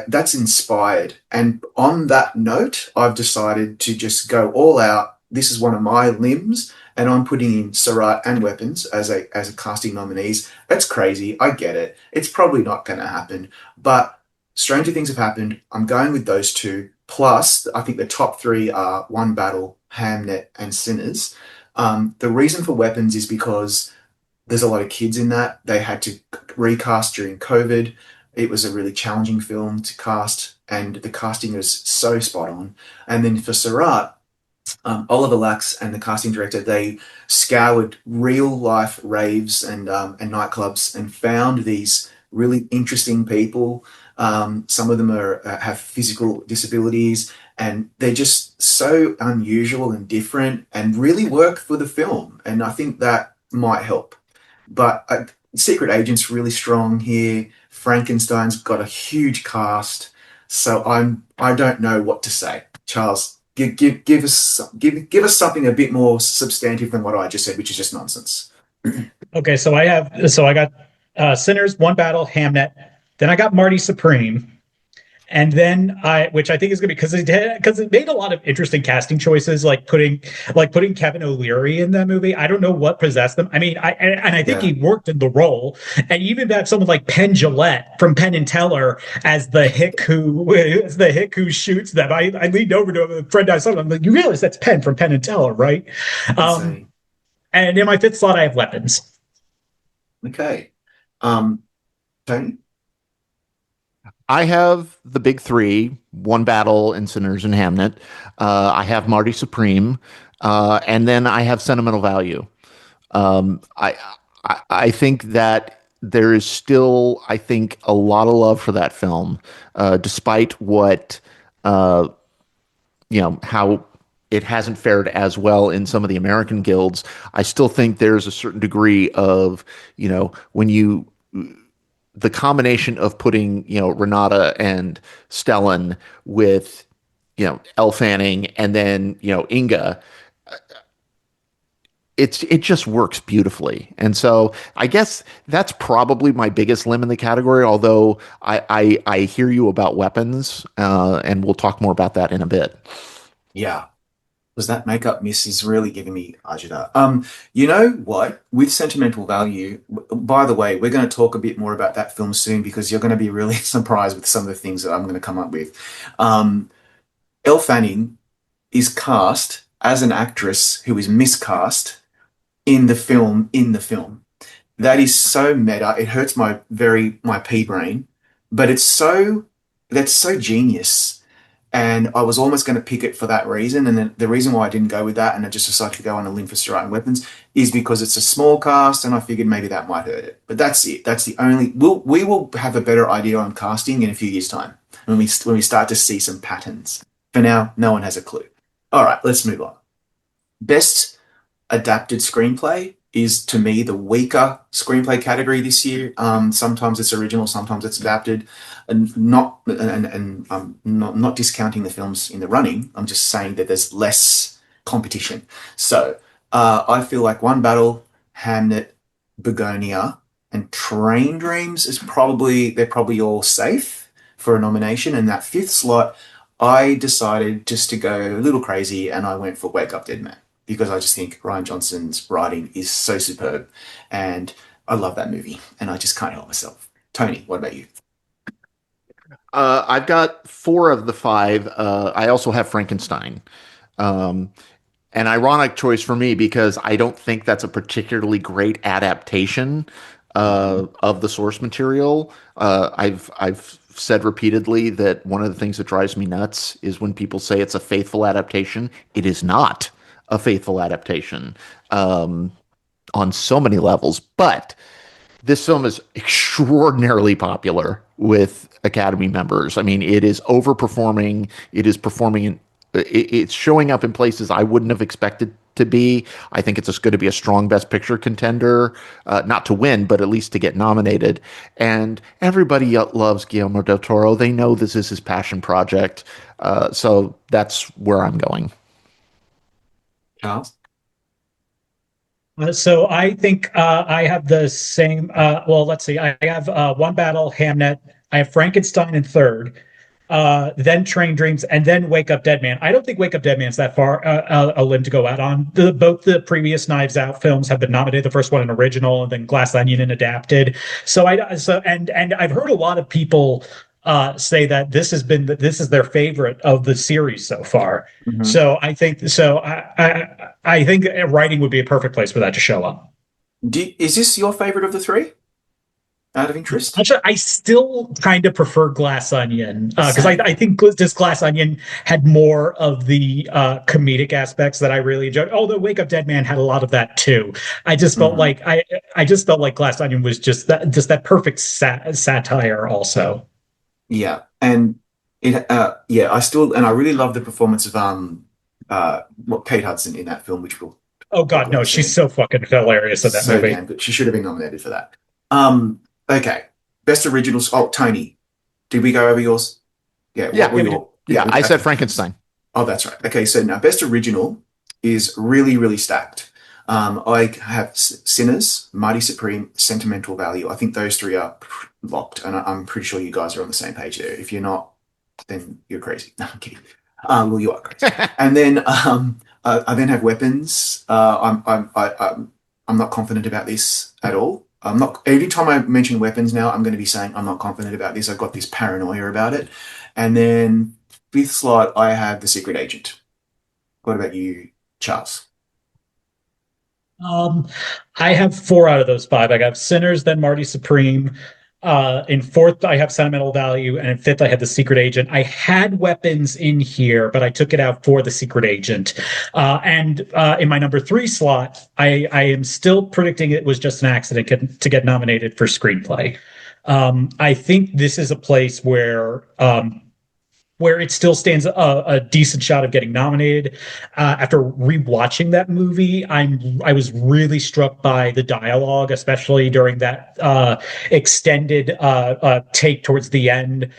that's inspired. And on that note, I've decided to just go all out. This is one of my limbs, and I'm putting in Surat and weapons as a casting nominees. That's crazy. I get it. It's probably not going to happen, but stranger things have happened. I'm going with those two. Plus, I think the top three are One Battle, Hamnet, and Sinners. The reason for weapons is because there's a lot of kids in that. They had to recast during COVID. It was a really challenging film to cast, and the casting was so spot on. And then for Surat, Oliver Lax and the casting director, they scoured real life raves and nightclubs and found these really interesting people. Some of them have physical disabilities, and they're just so unusual and different, and really work for the film. And I think that might help. But Secret Agent's really strong here. Frankenstein's got a huge cast, so I don't know what to say. Charles, give us something a bit more substantive than what I just said, which is just nonsense. Okay, so I got Sinners, One Battle, Hamnet. Then I got Marty Supreme, and then which I think is going to be because it made a lot of interesting casting choices, like putting Kevin O'Leary in that movie. I don't know what possessed them. I mean, I think Yeah, he worked in the role, and even have someone like Penn Jillette from Penn and Teller as the hick who shoots them. I leaned over to a friend I saw. I'm like, you realize that's Penn from Penn and Teller, right? Um, insane. and in my fifth slot, I have weapons. Okay, um, Tony. I have the big three: One Battle, and Sinners, and Hamnet. I have Marty Supreme, and then I have Sentimental Value. Um, I, I think that there is still, I think, a lot of love for that film, despite what uh, how it hasn't fared as well in some of the American guilds. I still think there's a certain degree of, when you the combination of putting, Renata and Stellan with, Elle Fanning and then, Inga, it just works beautifully. And so I guess that's probably my biggest limb in the category, although I hear you about weapons, and we'll talk more about that in a bit. Yeah, was that makeup miss is really giving me agita. You know what? With sentimental value, by the way, we're going to talk a bit more about that film soon because you're going to be really surprised with some of the things that I'm going to come up with. Um, Elle Fanning is cast as an actress who is miscast in the film. That is so meta. It hurts my pea brain, but that's so genius. And I was almost going to pick it for that reason. And then the reason why I didn't go with that and I just decided to go on a limb for Strike and Weapons is because it's a small cast and I figured maybe that might hurt it. But that's it. That's the only. We will have a better idea on casting in a few years' time when we start to see some patterns. For now, no one has a clue. All right, let's move on. Best adapted screenplay. is to me the weaker screenplay category this year. Sometimes it's original, sometimes it's adapted, and not discounting the films in the running. I'm just saying that there's less competition. So I feel like One Battle, Hamnet, Begonia, and Train Dreams is probably all safe for a nomination. And that fifth slot, I decided just to go a little crazy and I went for Wake Up Dead Man because I just think Ryan Johnson's writing is so superb and I love that movie and I just can't help myself. Tony, what about you? I've got four of the five. I also have Frankenstein. Um, an ironic choice for me because I don't think that's a particularly great adaptation of the source material. I've said repeatedly that one of the things that drives me nuts is when people say it's a faithful adaptation. It is not a faithful adaptation on so many levels, but this film is extraordinarily popular with Academy members. I mean, it is overperforming. It is performing in, it's showing up in places I wouldn't have expected to be. I think it's going to be a strong Best Picture contender, not to win, but at least to get nominated. And everybody loves Guillermo del Toro. They know this is his passion project. So that's where I'm going. Charles? So I think I have the same. Well, let's see. I have One Battle, Hamnet. I have Frankenstein in third, then Train Dreams, and then Wake Up Dead Man. I don't think Wake Up Dead Man is that far a limb to go out on. Both the previous Knives Out films have been nominated. The first one an original, and then Glass Onion and adapted. And I've heard a lot of people say that this is their favorite of the series so far. Mm-hmm. So I think so. I think writing would be a perfect place for that to show up. Is this your favorite of the three out of interest? Actually, I still kind of prefer Glass Onion because Same. I think this Glass Onion had more of the comedic aspects that I really enjoyed. Although Wake Up Dead Man had a lot of that too. I just felt Mm-hmm. like I just felt like Glass Onion was just that perfect satire also. Yeah, and yeah, I really love the performance of what Kate Hudson in that film, which we'll Oh talk God, about no, she's soon. so fucking hilarious in that So movie. damn good. She should have been nominated for that. Okay, best originals. Oh, Tony, did we go over yours? Yeah, what Yeah. were Yeah, we did. your? Yeah, Yeah. we I did. said Okay. Frankenstein. Oh, that's right. Okay, so now best original is really, really stacked. I have Sinners, Mighty Supreme, Sentimental Value. I think those three are locked, and I'm pretty sure you guys are on the same page there. If you're not, then you're crazy. No, I'm kidding. Well, you are crazy. And then I then have Weapons. I'm not confident about this at all. I'm not. Every time I mention Weapons now, I'm going to be saying I'm not confident about this. I've got this paranoia about it. And then fifth slot, I have The Secret Agent. What about you, Charles? Um, I have four out of those five. I got Sinners, then Marty Supreme. In fourth, I have Sentimental Value, and in fifth, I had The Secret Agent. I had Weapons in here, but I took it out for The Secret Agent. And in my number three slot, I am still predicting it was just an accident to get nominated for screenplay. I think this is a place where it still stands a decent shot of getting nominated. After rewatching that movie, I was really struck by the dialogue, especially during that extended take towards the end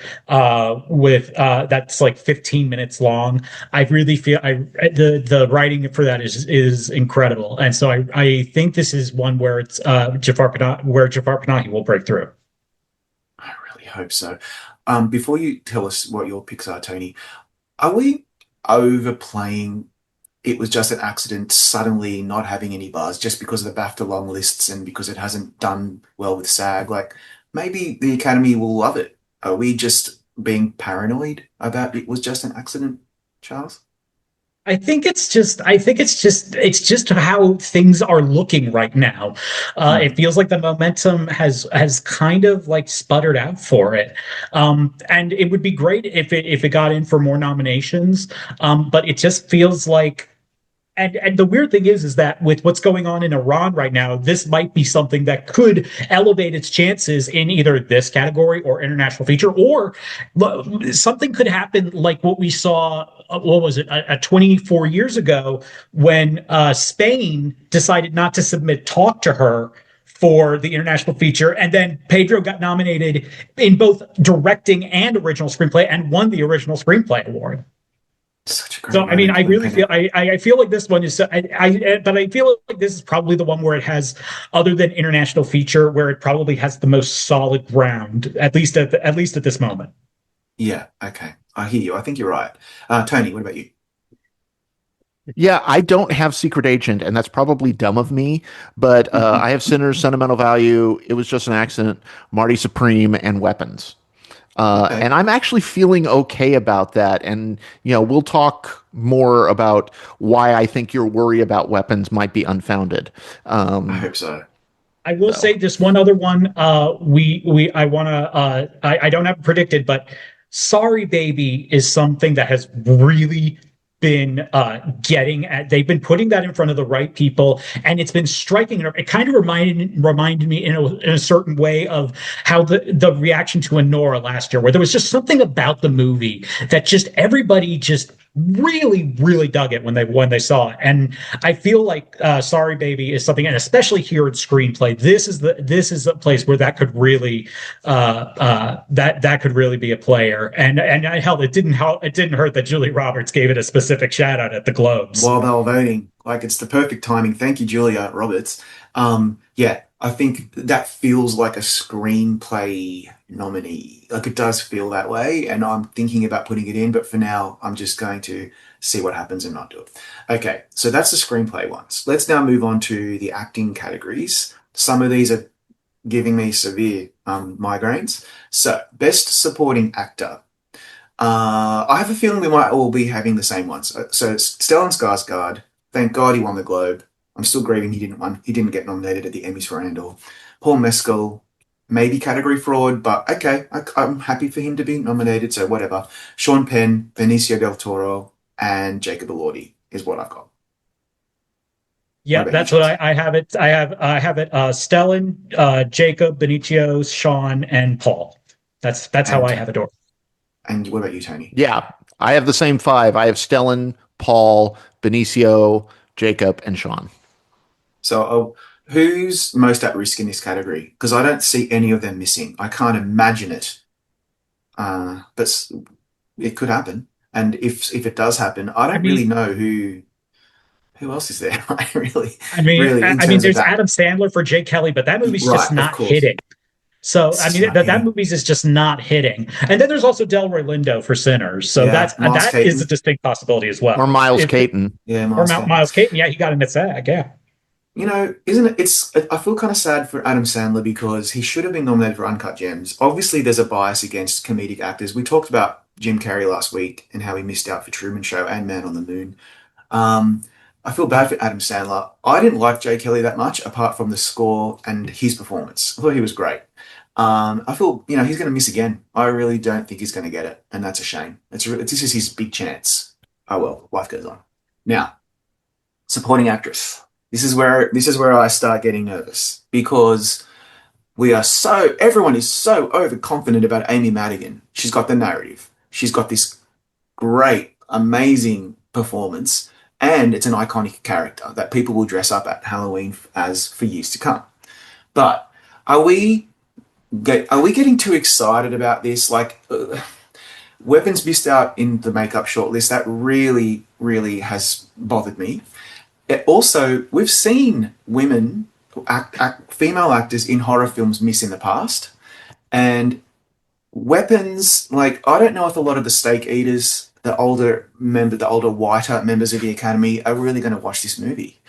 with that's like 15 minutes long. I really feel the writing for that is incredible, and so I think this is one where it's Jafar Panahi will break through. I really hope so. Before you tell us what your picks are, Tony, are we overplaying it was just an accident suddenly not having any buzz just because of the BAFTA long lists and because it hasn't done well with SAG? Like, maybe the Academy will love it. Are we just being paranoid about it was just an accident, Charles? I think it's just how things are looking right now. It Mm. feels like the momentum has kind of like sputtered out for it. And it would be great if it got in for more nominations. But it just feels like And the weird thing is that with what's going on in Iran right now, this might be something that could elevate its chances in either this category or international feature, or something could happen like what we saw. What was it? 24 years ago when Spain decided not to submit Talk to Her for the international feature, and then Pedro got nominated in both directing and original screenplay and won the original screenplay award. Such a So great I mean, moment I to win really feel Pennant. I feel like this one is but I feel like this is probably the one where it has, other than international feature, where it probably has the most solid ground, at least at this moment. Yeah, okay. I hear you. I think you're right. Tony, what about you? Yeah, I don't have Secret Agent, and that's probably dumb of me. But I have Sinners, Sentimental Value. It was just an accident. Marty Supreme and Weapons. Okay. And I'm actually feeling okay about that. And we'll talk more about why I think your worry about Weapons might be unfounded. I Um, hope so. I will so say this one other one. We I want to. I don't have it predicted, but Sorry Baby is something that has really been getting at. They've been putting that in front of the right people, and it's been striking. It kind of reminded me in a certain way of how the reaction to Anora last year, where there was just something about the movie that just everybody just really dug it when they saw it. And I feel like Sorry Baby is something, and especially here in screenplay, this is a place where that could really that could really be a player. And hell, it didn't hurt that Julie Roberts gave it a specific shout out at the Globes. While they were voting. Like it's the perfect timing. Thank you, Julia Roberts. Yeah, I think that feels like a screenplay nominee. Like it does feel that way, and I'm thinking about putting it in, but for now, I'm just going to see what happens and not do it. Okay, so that's the screenplay ones. Let's now move on to the acting categories. Some of these are giving me severe migraines. So, best supporting actor. I have a feeling we might all be having the same ones. So Stellan Skarsgård, thank God he won the Globe. I'm still grieving he didn't win. He didn't get nominated at the Emmys for Andor. Paul Mescal, maybe category fraud, but okay, I'm happy for him to be nominated. So whatever. Sean Penn, Benicio del Toro, and Jacob Elordi is what I've got. What Yeah, about you, that's what Chelsea? I have it. I have it. Stellan, Jacob, Benicio, Sean, and Paul. That's how I And have it. and what about you, Tony? yeah, I have the same five. I have Stellan, Paul, Benicio, Jacob, and Sean. So, who's most at risk in this category? Because I don't see any of them missing. I can't imagine it. But it could happen. And if it does happen, I I don't really mean, know who else is there. I really, I in mean, terms of there's that. Adam Sandler for Jake Kelly, but that movie's just Right, of not course. hitting. So It's I just mean not that hitting. movie's is just not hitting. And then there's also Delroy Lindo for Sinners. So Yeah, Miles that is a Caton. distinct possibility as Or well. Miles If Caton. Yeah, or Miles Caton. Miles Caton, yeah, he got in at SAG, yeah. Isn't it? I feel kind of sad for Adam Sandler because he should have been nominated for Uncut Gems. Obviously, there's a bias against comedic actors. We talked about Jim Carrey last week and how he missed out for Truman Show and Man on the Moon. Um, I feel bad for Adam Sandler. I didn't like Jay Kelly that much, apart from the score and his performance. I thought he was great. I feel he's going to miss again. I really don't think he's going to get it, and that's a shame. This is his big chance. Oh well, life goes on. Now, supporting actress. This is where I start getting nervous because everyone is so overconfident about Amy Madigan. She's got the narrative. She's got this great, amazing performance, and it's an iconic character that people will dress up at Halloween as for years to come. But are we are we getting too excited about this? Like, Weapons missed out in the makeup shortlist. That really has bothered me. Also, we've seen female actors in horror films miss in the past, and Weapons, like, I don't know if a lot of the steak eaters, the older, whiter members of the Academy are really going to watch this movie.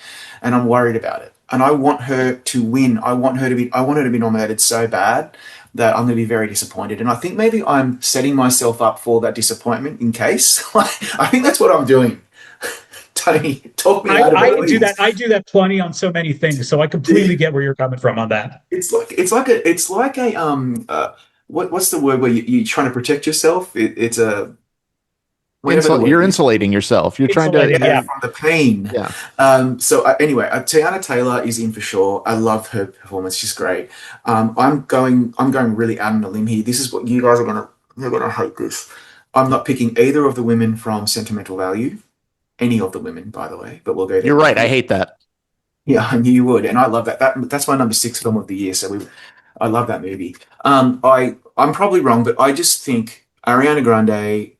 And I'm worried about it. And I want her to win. I want her to be nominated so bad that I'm going to be very disappointed. And I think maybe I'm setting myself up for that disappointment in case. I think that's what I'm doing. Tony, talk me out of it, I do that. please. I do that plenty on so many things. So I completely get where you're coming from on that. It's like a what's the word where you're trying to protect yourself? It's a whatever the word You're is. insulating yourself. You're trying to, Insulating, Yeah, yeah. from the pain. yeah. Anyway, Tiana Taylor is in for sure. I love her performance. She's great. I'm going really out on a limb here. This is what you guys are you're gonna hate this. I'm not picking either of the women from Sentimental Value. Any of the women, by the way, but we'll go there You're in a right. I minute. hate that. Yeah, I knew you would, and I love that. That's my number six film of the year. I love that movie. I'm probably wrong, but I just think Ariana Grande,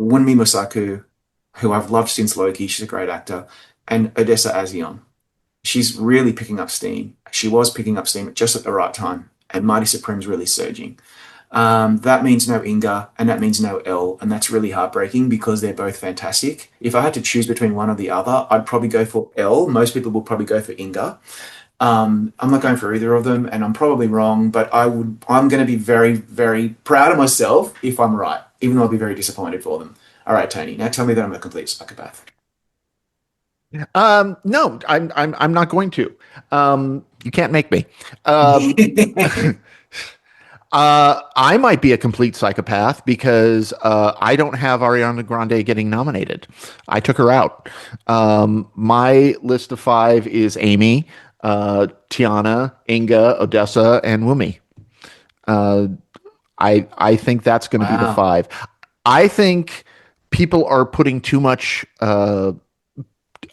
Wunmi Mosaku, who I've loved since Loki, she's a great actor, and Odessa A'zion. She's really picking up steam. She was picking up steam just at the right time, and Mighty Supreme's really surging. That means no Inga, and that means no L, and that's really heartbreaking because they're both fantastic. If I had to choose between one or the other, I'd probably go for L. Most people will probably go for Inga. I'm not going for either of them, and I'm probably wrong, but I'm going to be very, very proud of myself if I'm right, even though I'll be very disappointed for them. All right, Tony, now tell me that I'm a complete psychopath. No, I'm not going to. You can't make me. Um, I might be a complete psychopath because I don't have Ariana Grande getting nominated. I took her out. My list of five is Amy, Tiana, Inga, Odessa, and Wumi. Uh, I think that's going to be the Wow. five. I think people are putting too much.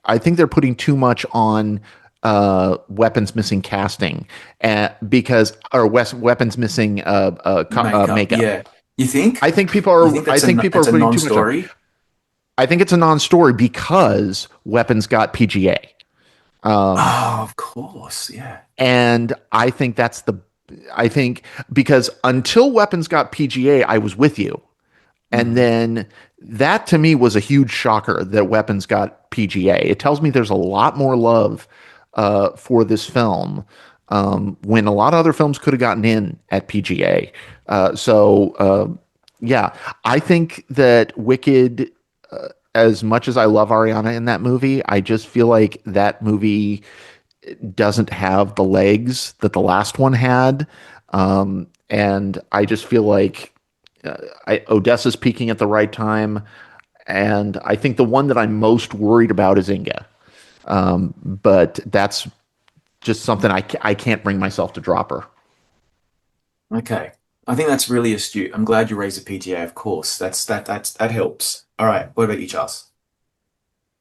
I think they're putting too much on weapons missing casting, because or weapons missing Makeup, makeup. yeah. You think? I think people You are. think I think people are it's a putting too much on. non-story? I think it's a non-story because weapons got PGA. Oh, of course, yeah. And I think that's the. I think because until weapons got PGA, I was with you. And Mm. then that to me was a huge shocker that Weapons got PGA. It tells me there's a lot more love for this film, when a lot of other films could have gotten in at PGA. Yeah, I think that Wicked, as much as I love Ariana in that movie, I just feel like that movie doesn't have the legs that the last one had. And I just feel like Odessa's peaking at the right time. And I think the one that I'm most worried about is Inga. But that's just something I can't bring myself to drop her. Okay. I think that's really astute. I'm glad you raised the PTA, of course. That helps. All right. What about you, Charles?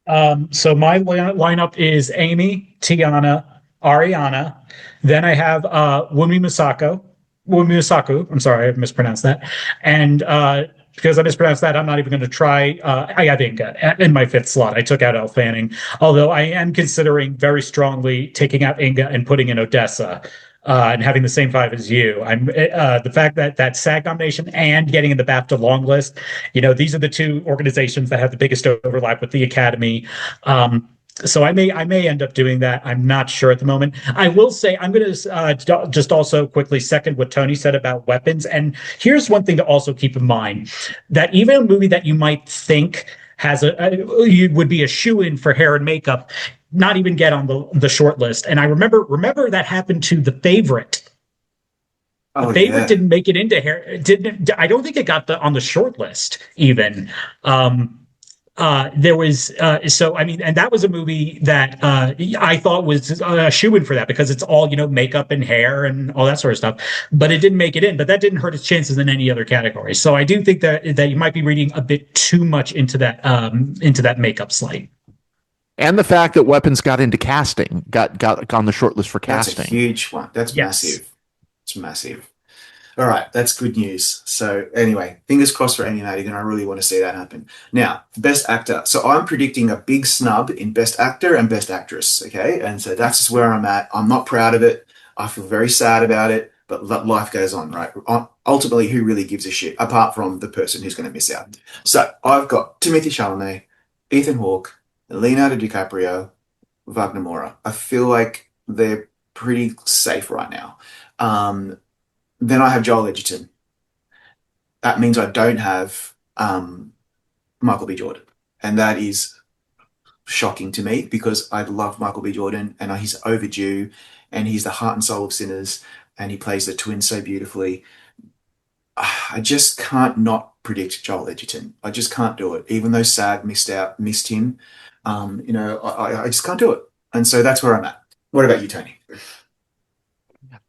So my lineup is Amy, Tiana, Ariana. Then I have Wumi Misako. I'm sorry, I mispronounced that. And because I mispronounced that, I'm not even going to try. I have Inga in my fifth slot. I took out Elle Fanning, although I am considering very strongly taking out Inga and putting in Odessa. And having the same five as you, I'm the fact that that SAG nomination and getting in the BAFTA long list. These are the two organizations that have the biggest overlap with the Academy. So I may end up doing that. I'm not sure at the moment. I will say I'm going to just also quickly second what Tony said about weapons. And here's one thing to also keep in mind: that even a movie that you might think has you would be a shoe-in for hair and makeup, not even get on the short list. And I remember that happened to The Favorite. The Oh, Favorite yeah. didn't make it into hair. Didn't I don't think it got on the short list even. There was so I mean, and that was a movie that I thought was a shoe-in for that because it's all makeup and hair and all that sort of stuff. But it didn't make it in. But that didn't hurt its chances in any other category. So I do think that you might be reading a bit too much into that makeup slate. And the fact that Weapons got into casting, got on the short list for That's a casting. huge one. That's Yes. massive. It's massive. All right, that's good news. So anyway, fingers crossed for Amy Madigan. I really want to see that happen. Now, best actor. So I'm predicting a big snub in best actor and best actress. Okay, and so that's just where I'm at. I'm not proud of it. I feel very sad about it, but life goes on, right? Ultimately, who really gives a shit apart from the person who's going to miss out? So I've got Timothy Chalamet, Ethan Hawke, Leonardo DiCaprio, Wagner Moura. I feel like they're pretty safe right now. Then I have Joel Edgerton. That means I don't have Michael B. Jordan. And that is shocking to me because I love Michael B. Jordan and he's overdue and he's the heart and soul of Sinners and he plays the twins so beautifully. I just can't not predict Joel Edgerton. I just can't do it. Even though SAG missed him, I just can't do it. And so that's where I'm at. What about you, Tony?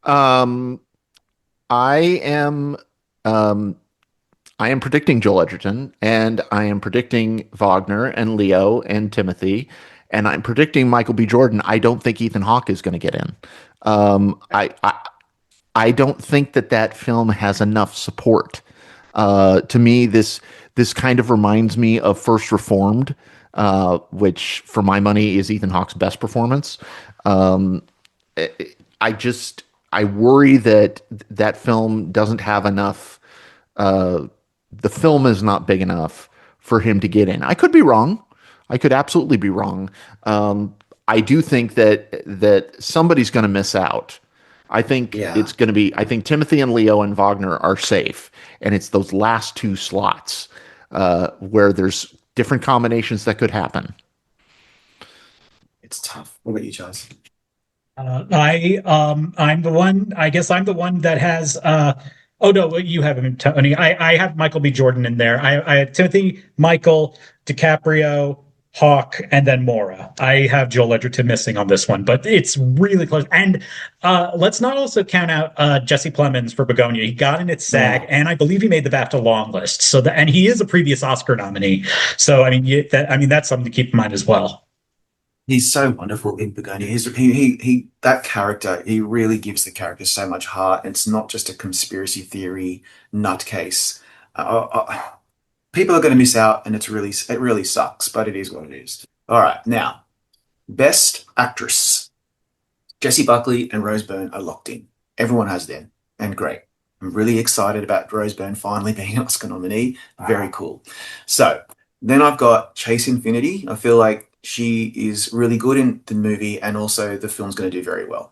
Um, I am um, I am predicting Joel Edgerton, and I am predicting Wagner and Leo and Timothy, and I'm predicting Michael B. Jordan. I don't think Ethan Hawke is going to get in. Um, I, I I don't think that that film has enough support. To me, this kind of reminds me of First Reformed, which, for my money, is Ethan Hawke's best performance. Um, I just I worry that that film doesn't have enough. Uh, the film is not big enough for him to get in. I could be wrong. I could absolutely be wrong. I do think that somebody's going to miss out. I think Yeah, it's going to be. I think Timothy and Leo and Wagner are safe, and it's those last two slots where there's different combinations that could happen. it's tough. What about you, Charles? I'm the one. I guess I'm the one that has. Oh no, well, you have him, Tony. I have Michael B. Jordan in there. I have Timothy, Michael, DiCaprio, Hawk, and then Mora. I have Joel Edgerton missing on this one, but it's really close. And let's not also count out Jesse Plemons for Begonia. He got in at SAG, Oh, and I believe he made the BAFTA long list. So and he is a previous Oscar nominee. So I mean, that's something to keep in mind as well. he's so wonderful in Begonia. That character, he really gives the character so much heart. It's not just a conspiracy theory nutcase. People are going to miss out, and it really sucks, but it is what it is. All right, now, best actress. Jessie Buckley and Rose Byrne are locked in. Everyone has them, and great. I'm really excited about Rose Byrne finally being an Oscar nominee. Very cool. So then I've got Chase Infinity. I feel like she is really good in the movie, and also the film's going to do very well.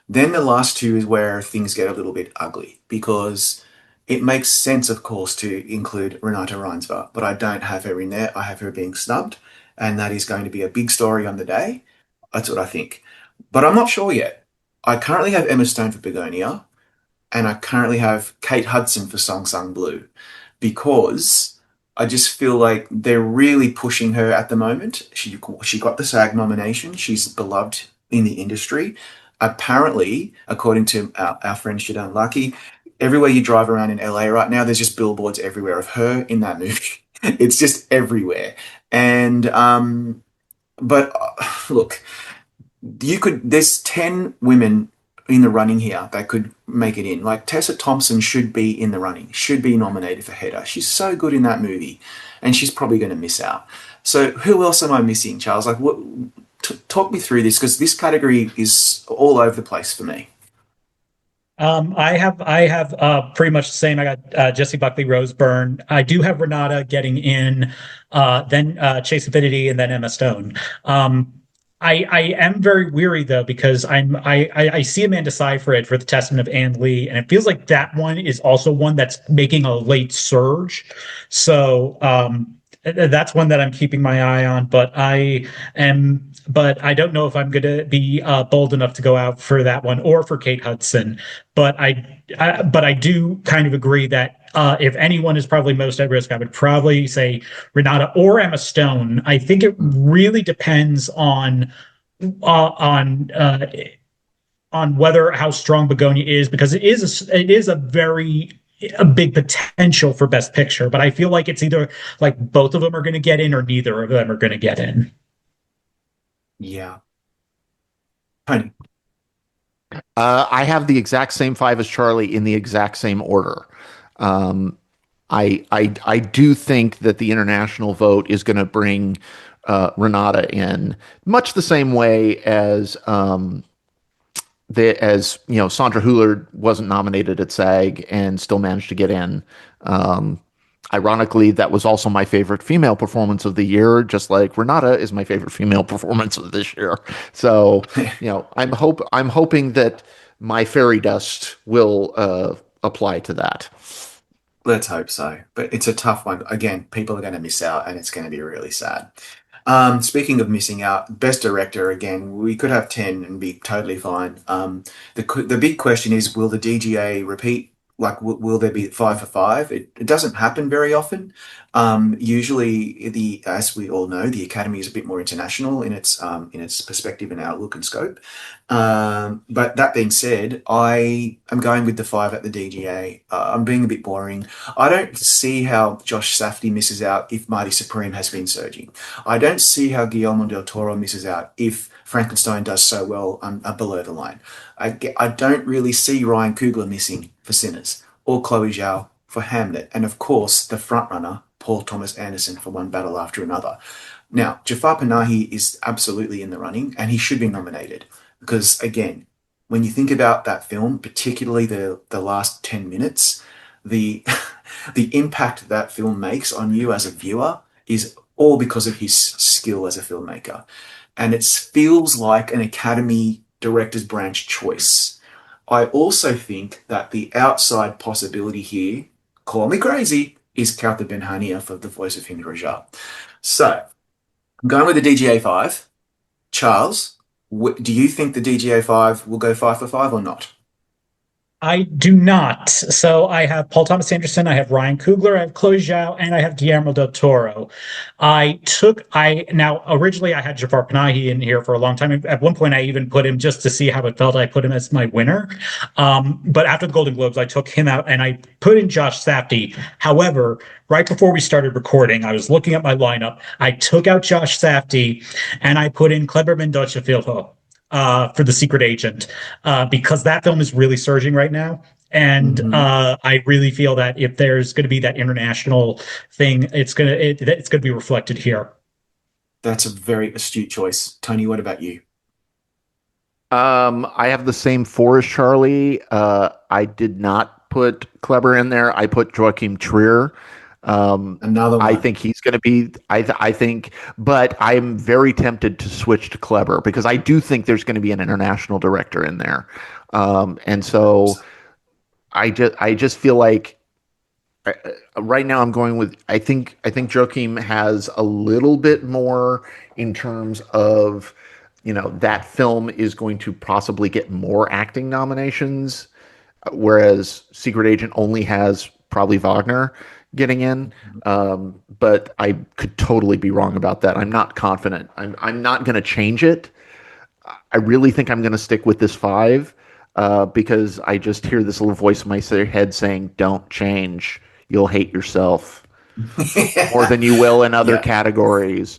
Then the last two is where things get a little bit ugly because it makes sense, of course, to include Renata Reinsva, but I don't have her in there. I have her being snubbed, and that is going to be a big story on the day. That's what I think. But I'm not sure yet. I currently have Emma Stone for Begonia, and I currently have Kate Hudson for Song Sung Blue because I just feel like they're really pushing her at the moment. She got the SAG nomination. She's beloved in the industry. Apparently, according to our friend Shadan Lucky, everywhere you drive around in LA right now, there's just billboards everywhere of her in that movie. It's just everywhere. And but look, there's 10 women in the running here that could make it in. Like Tessa Thompson should be in the running, should be nominated for Hedda. She's so good in that movie, and she's probably going to miss out. So who else am I missing, Charles? Like, what? Talk me through this because this category is all over the place for me. I have pretty much the same. I got Jesse Buckley, Rose Byrne. I do have Renata getting in, then Chase Affinity, and then Emma Stone. I am very weary though because I see Amanda Seyfried for the Testament of Anne Lee, and it feels like that one is also one that's making a late surge. So that's one that I'm keeping my eye on. But I don't know if I'm going to be bold enough to go out for that one or for Kate Hudson. But I do kind of agree that if anyone is probably most at risk, I would probably say Renata or Emma Stone. I think it really depends uh, on uh, on whether how strong Begonia is because it is a big potential for Best Picture. But I feel like it's either like both of them are going to get in or neither of them are going to get in. Yeah, Tony. I have the exact same five as Charlie in the exact same order. Um, I do think that the international vote is going to bring Renata in much the same way as Sandra Hüller wasn't nominated at SAG and still managed to get in. Um, Ironically, that was also my favorite female performance of the year, just like Renata is my favorite female performance of this year. So, I'm hoping that my fairy dust will apply to that. Let's hope so. But it's a tough one. Again, people are going to miss out, and it's going to be really sad. Speaking of missing out, best director again, we could have 10 and be totally fine. The big question is, will the DGA repeat? like will there be 5 for 5? It doesn't happen very often. Usually, as we all know, the Academy is a bit more international in its perspective and outlook and scope. But that being said, I am going with the five at the DGA. I'm being a bit boring. I don't see how Josh Safdie misses out if Marty Supreme has been surging. I don't see how Guillermo del Toro misses out if Frankenstein does so well below the line. I don't really see Ryan Coogler missing for Sinners or Chloe Zhao for Hamlet, and of course the frontrunner Paul Thomas Anderson for One Battle After Another. Now, Jafar Panahi is absolutely in the running, and he should be nominated because, again, when you think about that film, particularly the last 10 minutes, the the impact that film makes on you as a viewer is all because of his skill as a filmmaker, and it feels like an Academy Directors Branch choice. I also think that the outside possibility here, call me crazy, is Kauthar Ben for the voice of Hind Raja. So, I'm going with the DGA 5. Charles, do you think the DGA 5 will go 5 for 5 or not? I do not. So I have Paul Thomas Anderson, I have Ryan Coogler, I have Chloe Zhao, and I have Guillermo del Toro. Now originally I had Jafar Panahi in here for a long time. At one point I even put him just to see how it felt. I put him as my winner. But after the Golden Globes, I took him out and I put in Josh Safdie. However, right before we started recording, I was looking at my lineup. I took out Josh Safdie and I put in Kleber Mendoza Filho for The Secret Agent because that film is really surging right now. And Mm-hmm. I really feel that if there's going to be that international thing, it's going to be reflected here. That's a very astute choice. Tony, what about you? I have the same four as Charlie. I did not put Kleber in there. I put Joachim Trier. Another I one. think he's going to be. I think, but I'm very tempted to switch to Kleber because I do think there's going to be an international director in there, and so I just feel like right now I'm going with I think Joachim has a little bit more in terms of that film is going to possibly get more acting nominations, whereas Secret Agent only has probably Wagner getting in. But I could totally be wrong about that. I'm not confident. I'm not going to change it. I really think I'm going to stick with this five because I just hear this little voice in my head saying, "Don't change. You'll hate yourself more than you will in other Yeah. categories."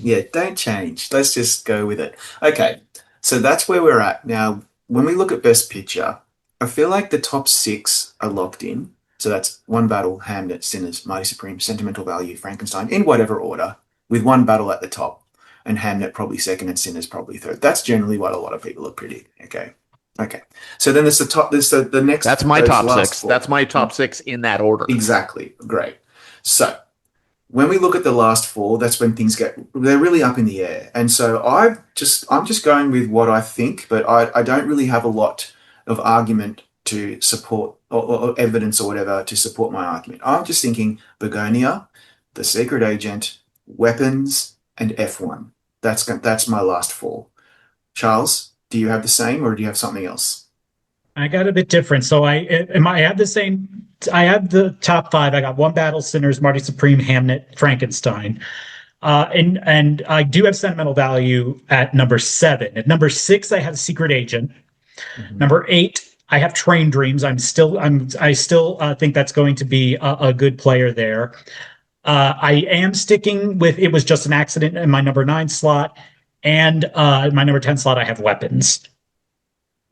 Yeah, don't change. Let's just go with it. Okay, so that's where we're at. Now, when we look at Best Picture, I feel like the top six are locked in. So that's One Battle, Hamlet, Sinners, Mighty Supreme, Sentimental Value, Frankenstein, in whatever order, with One Battle at the top, and Hamlet probably second and Sinners probably third. That's generally what a lot of people are predicting. Okay. Okay. So then there's the top, there's the That's next, my those top last six. four. That's my top six in that order. Exactly. Great. So when we look at the last four, that's when they're really up in the air. And so I'm just going with what I think, but I don't really have a lot of argument to support or evidence or whatever to support my argument. I'm just thinking Begonia, The Secret Agent, Weapons, and F1. That's my last four. Charles, do you have the same or do you have something else? I got a bit different. So I have the same. I have the top five. I got One Battle, Sinners, Marty Supreme, Hamnet, Frankenstein. And I do have sentimental value at number seven. At number six, I have Secret Agent. Mhm. Number eight, I have Train Dreams. I still think that's going to be a good player there. I am sticking with It Was Just an Accident in my number nine slot, and my number 10 slot, I have Weapons.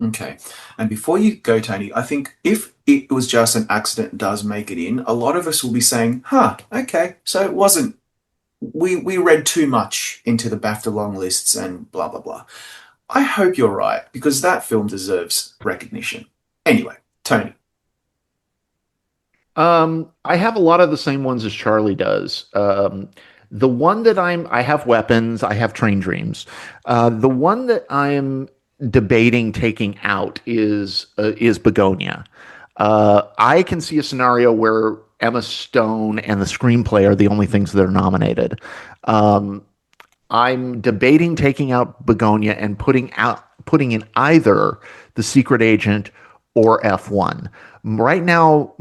Okay. And before you go, Tony, I think if it was just an accident does make it in, a lot of us will be saying, huh, okay, so it wasn't, we read too much into the BAFTA long lists and blah, blah, blah. I hope you're right, because that film deserves recognition. Anyway, Tony. I have a lot of the same ones as Charlie does. The one that I have Weapons, I have Train Dreams. The one that I'm debating taking out is Begonia. I can see a scenario where Emma Stone and the screenplay are the only things that are nominated. Um, I'm debating taking out Begonia and putting in either The Secret Agent or F1. Right now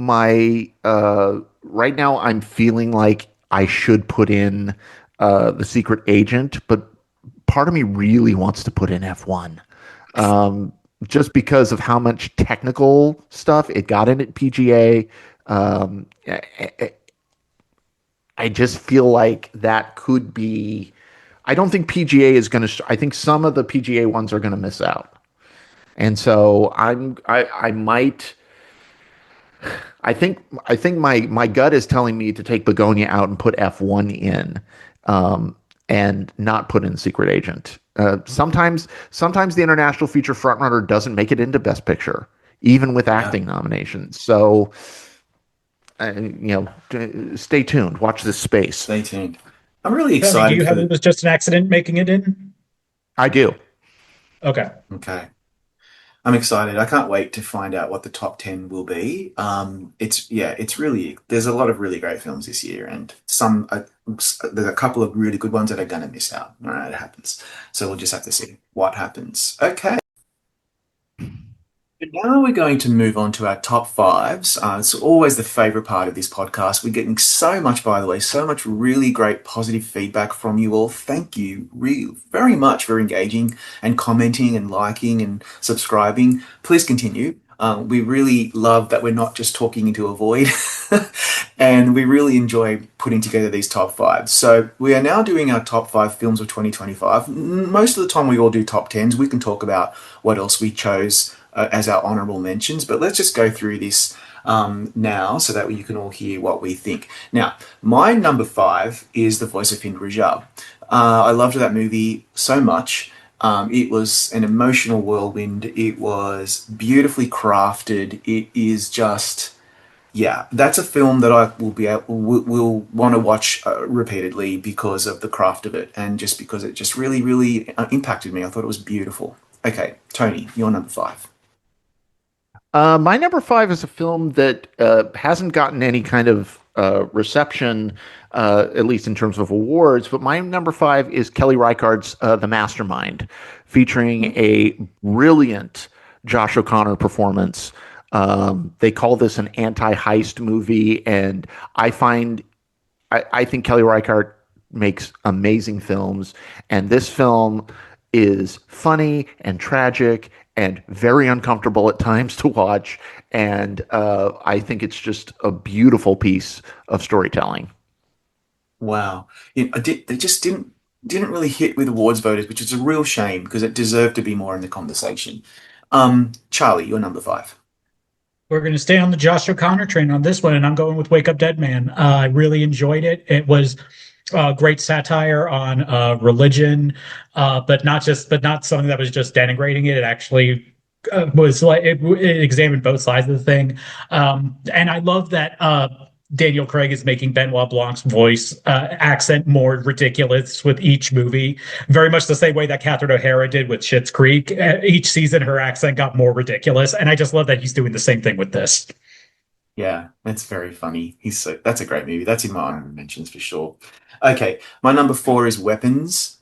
I'm feeling like I should put in The Secret Agent, but part of me really wants to put in F1. Um, just because of how much technical stuff it got in at PGA. I just feel like that could be. I don't think PGA is going to. I think some of the PGA ones are going to miss out, and so I might. I think my gut is telling me to take Begonia out and put F1 in, and not put in Secret Agent. Sometimes the international feature frontrunner doesn't make it into Best Picture, even with Yeah, acting nominations. So stay tuned. Watch this space. stay tuned. I'm really Tony, do excited you for have it the. was just an accident making it in? I do. Okay. Okay. I'm excited. I can't wait to find out what the top 10 will be. It's really, there's a lot of really great films this year, and there's a couple of really good ones that are going to miss out. All right, it happens. So we'll just have to see what happens. Okay. But now we're going to move on to our top fives. It's always the favorite part of this podcast. We're getting so much, by the way, so much really great positive feedback from you all. Thank you really very much for engaging and commenting and liking and subscribing. Please continue. We really love that we're not just talking into a void, and we really enjoy putting together these top fives. So we are now doing our top five films of 2025. Most of the time, we all do top tens. We can talk about what else we chose as our honorable mentions, but let's just go through this now so that you can all hear what we think. Now, my number five is The Voice of Hind Rajab. I loved that movie so much. It was an emotional whirlwind. It was beautifully crafted. It is just, yeah, that's a film that I will want to watch repeatedly because of the craft of it and just because it just really, really impacted me. I thought it was beautiful. Okay, Tony, you're number five. My number five is a film that hasn't gotten any kind of reception, at least in terms of awards. But my number five is Kelly Reichardt's The Mastermind, featuring a brilliant Josh O'Connor performance. They call this an anti-heist movie, and I think Kelly Reichardt makes amazing films, and this film is funny and tragic and very uncomfortable at times to watch. And I think it's just a beautiful piece of storytelling. Wow. They just didn't really hit with awards voters, which is a real shame because it deserved to be more in the conversation. Charlie, you're number five. We're going to stay on the Josh O'Connor train on this one, and I'm going with Wake Up Dead Man. I really enjoyed it. It was great satire on religion, but not something that was just denigrating it. It actually was like it examined both sides of the thing, and I love that Daniel Craig is making Benoit Blanc's voice accent more ridiculous with each movie, very much the same way that Catherine O'Hara did with Schitt's Creek. Each season, her accent got more ridiculous, and I just love that he's doing the same thing with this. Yeah, that's very funny. That's a great movie. That's in my honorable mentions for sure. Okay, my number four is Weapons.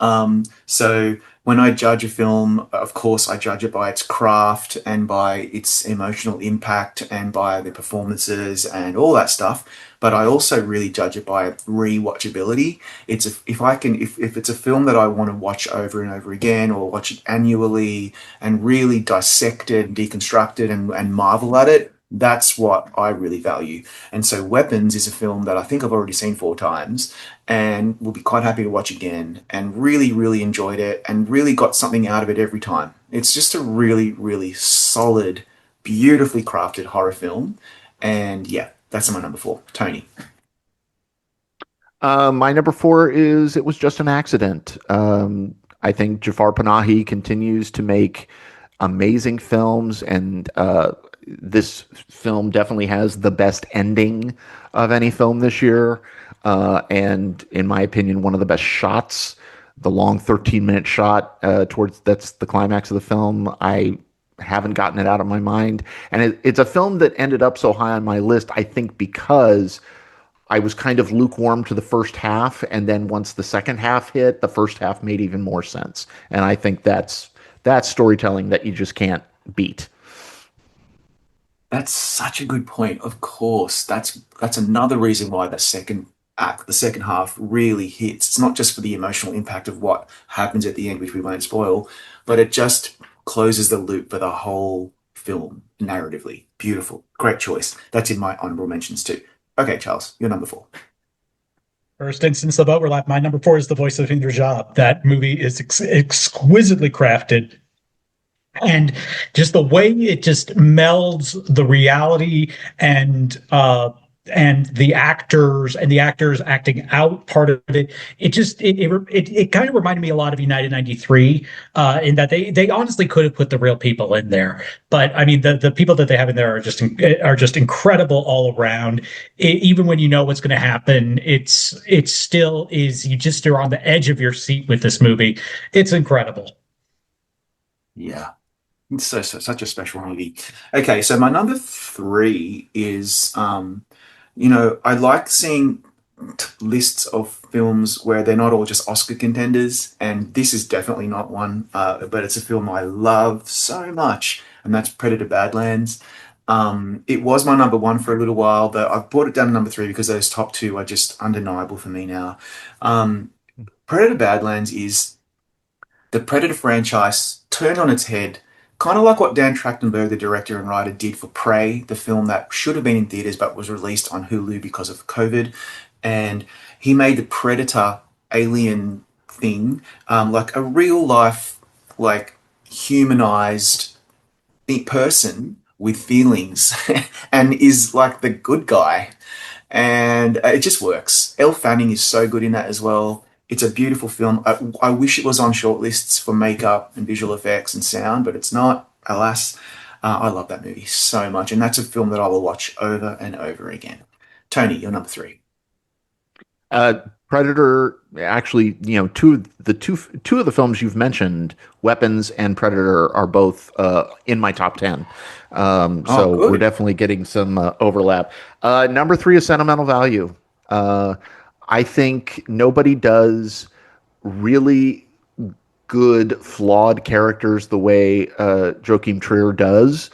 So when I judge a film, of course, I judge it by its craft and by its emotional impact and by the performances and all that stuff. But I also really judge it by rewatchability. If it's a film that I want to watch over and over again or watch it annually and really dissect it and deconstruct it and marvel at it, that's what I really value. And so Weapons is a film that I think I've already seen four times and will be quite happy to watch again and really, really enjoyed it and really got something out of it every time. It's just a really, really solid, beautifully crafted horror film. And yeah, that's my number four. Tony. My number four is It Was Just an Accident. I think Jafar Panahi continues to make amazing films, and this film definitely has the best ending of any film this year. And in my opinion, one of the best shots, the long 13-minute shot towards that's the climax of the film. I haven't gotten it out of my mind. And it's a film that ended up so high on my list, I think, because I was kind of lukewarm to the first half, and then once the second half hit, the first half made even more sense. And I think that's storytelling that you just can't beat. That's such a good point. Of course, that's another reason why the second act, the second half really hits. It's not just for the emotional impact of what happens at the end, which we won't spoil, but it just closes the loop for the whole film narratively. Beautiful. Great choice. That's in my honorable mentions too. Okay, Charles, you're number four. First instance of overlap. My number four is The Voice of Indra Job. That movie is exquisitely crafted, and just the way it just melds the reality and the actors acting out part of it. It kind of reminded me a lot of United 93, in that they honestly could have put the real people in there, but I mean the people that they have in there are just incredible all around. Even when you know what's going to happen, it still is, you just are on the edge of your seat with this movie. It's incredible. Yeah. It's such a special movie. Okay, so my number three is I like seeing lists of films where they're not all just Oscar contenders, and this is definitely not one, but it's a film I love so much, and that's Predator Badlands. It was my number one for a little while, but I've brought it down to number three because those top two are just undeniable for me now. Um, Predator Badlands is the Predator franchise turned on its head, kind of like what Dan Trachtenberg, the director and writer, did for Prey, the film that should have been in theaters but was released on Hulu because of COVID. And he made the Predator alien thing like a real life, like humanized person with feelings and is like the good guy and it just works. Elle Fanning is so good in that as well. It's a beautiful film. I wish it was on shortlists for makeup and visual effects and sound, but it's not, alas. I love that movie so much, and that's a film that I will watch over and over again. Tony, you're number three. Uh, Predator, actually, two of the films you've mentioned, Weapons and Predator, are both in my top 10. Oh, So we're good. definitely getting some overlap. Number three is Sentimental Value. Uh, I think nobody does really good, flawed characters the way Joachim Trier does.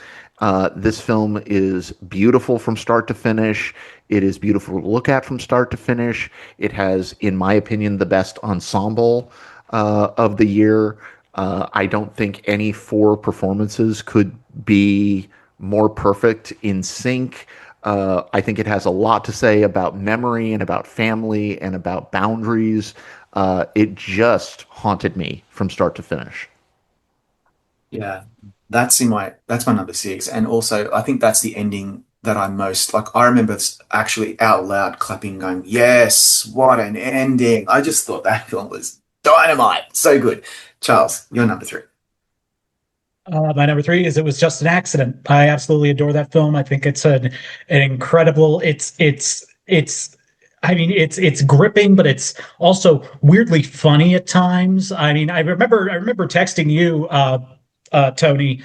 This film is beautiful from start to finish. It is beautiful to look at from start to finish. It has, in my opinion, the best ensemble of the year. I don't think any four performances could be more perfect in sync. I think it has a lot to say about memory and about family and about boundaries. It just haunted me from start to finish. Yeah, that's my number six, and also I think that's the ending that I most like. I remember actually out loud clapping, going, "Yes, what an ending!" I just thought that film was dynamite, so good. Charles, you're number three. My number three is It Was Just an Accident. I absolutely adore that film. I think it's an incredible. I mean, it's gripping, but it's also weirdly funny at times. I mean, I remember texting you, Tony,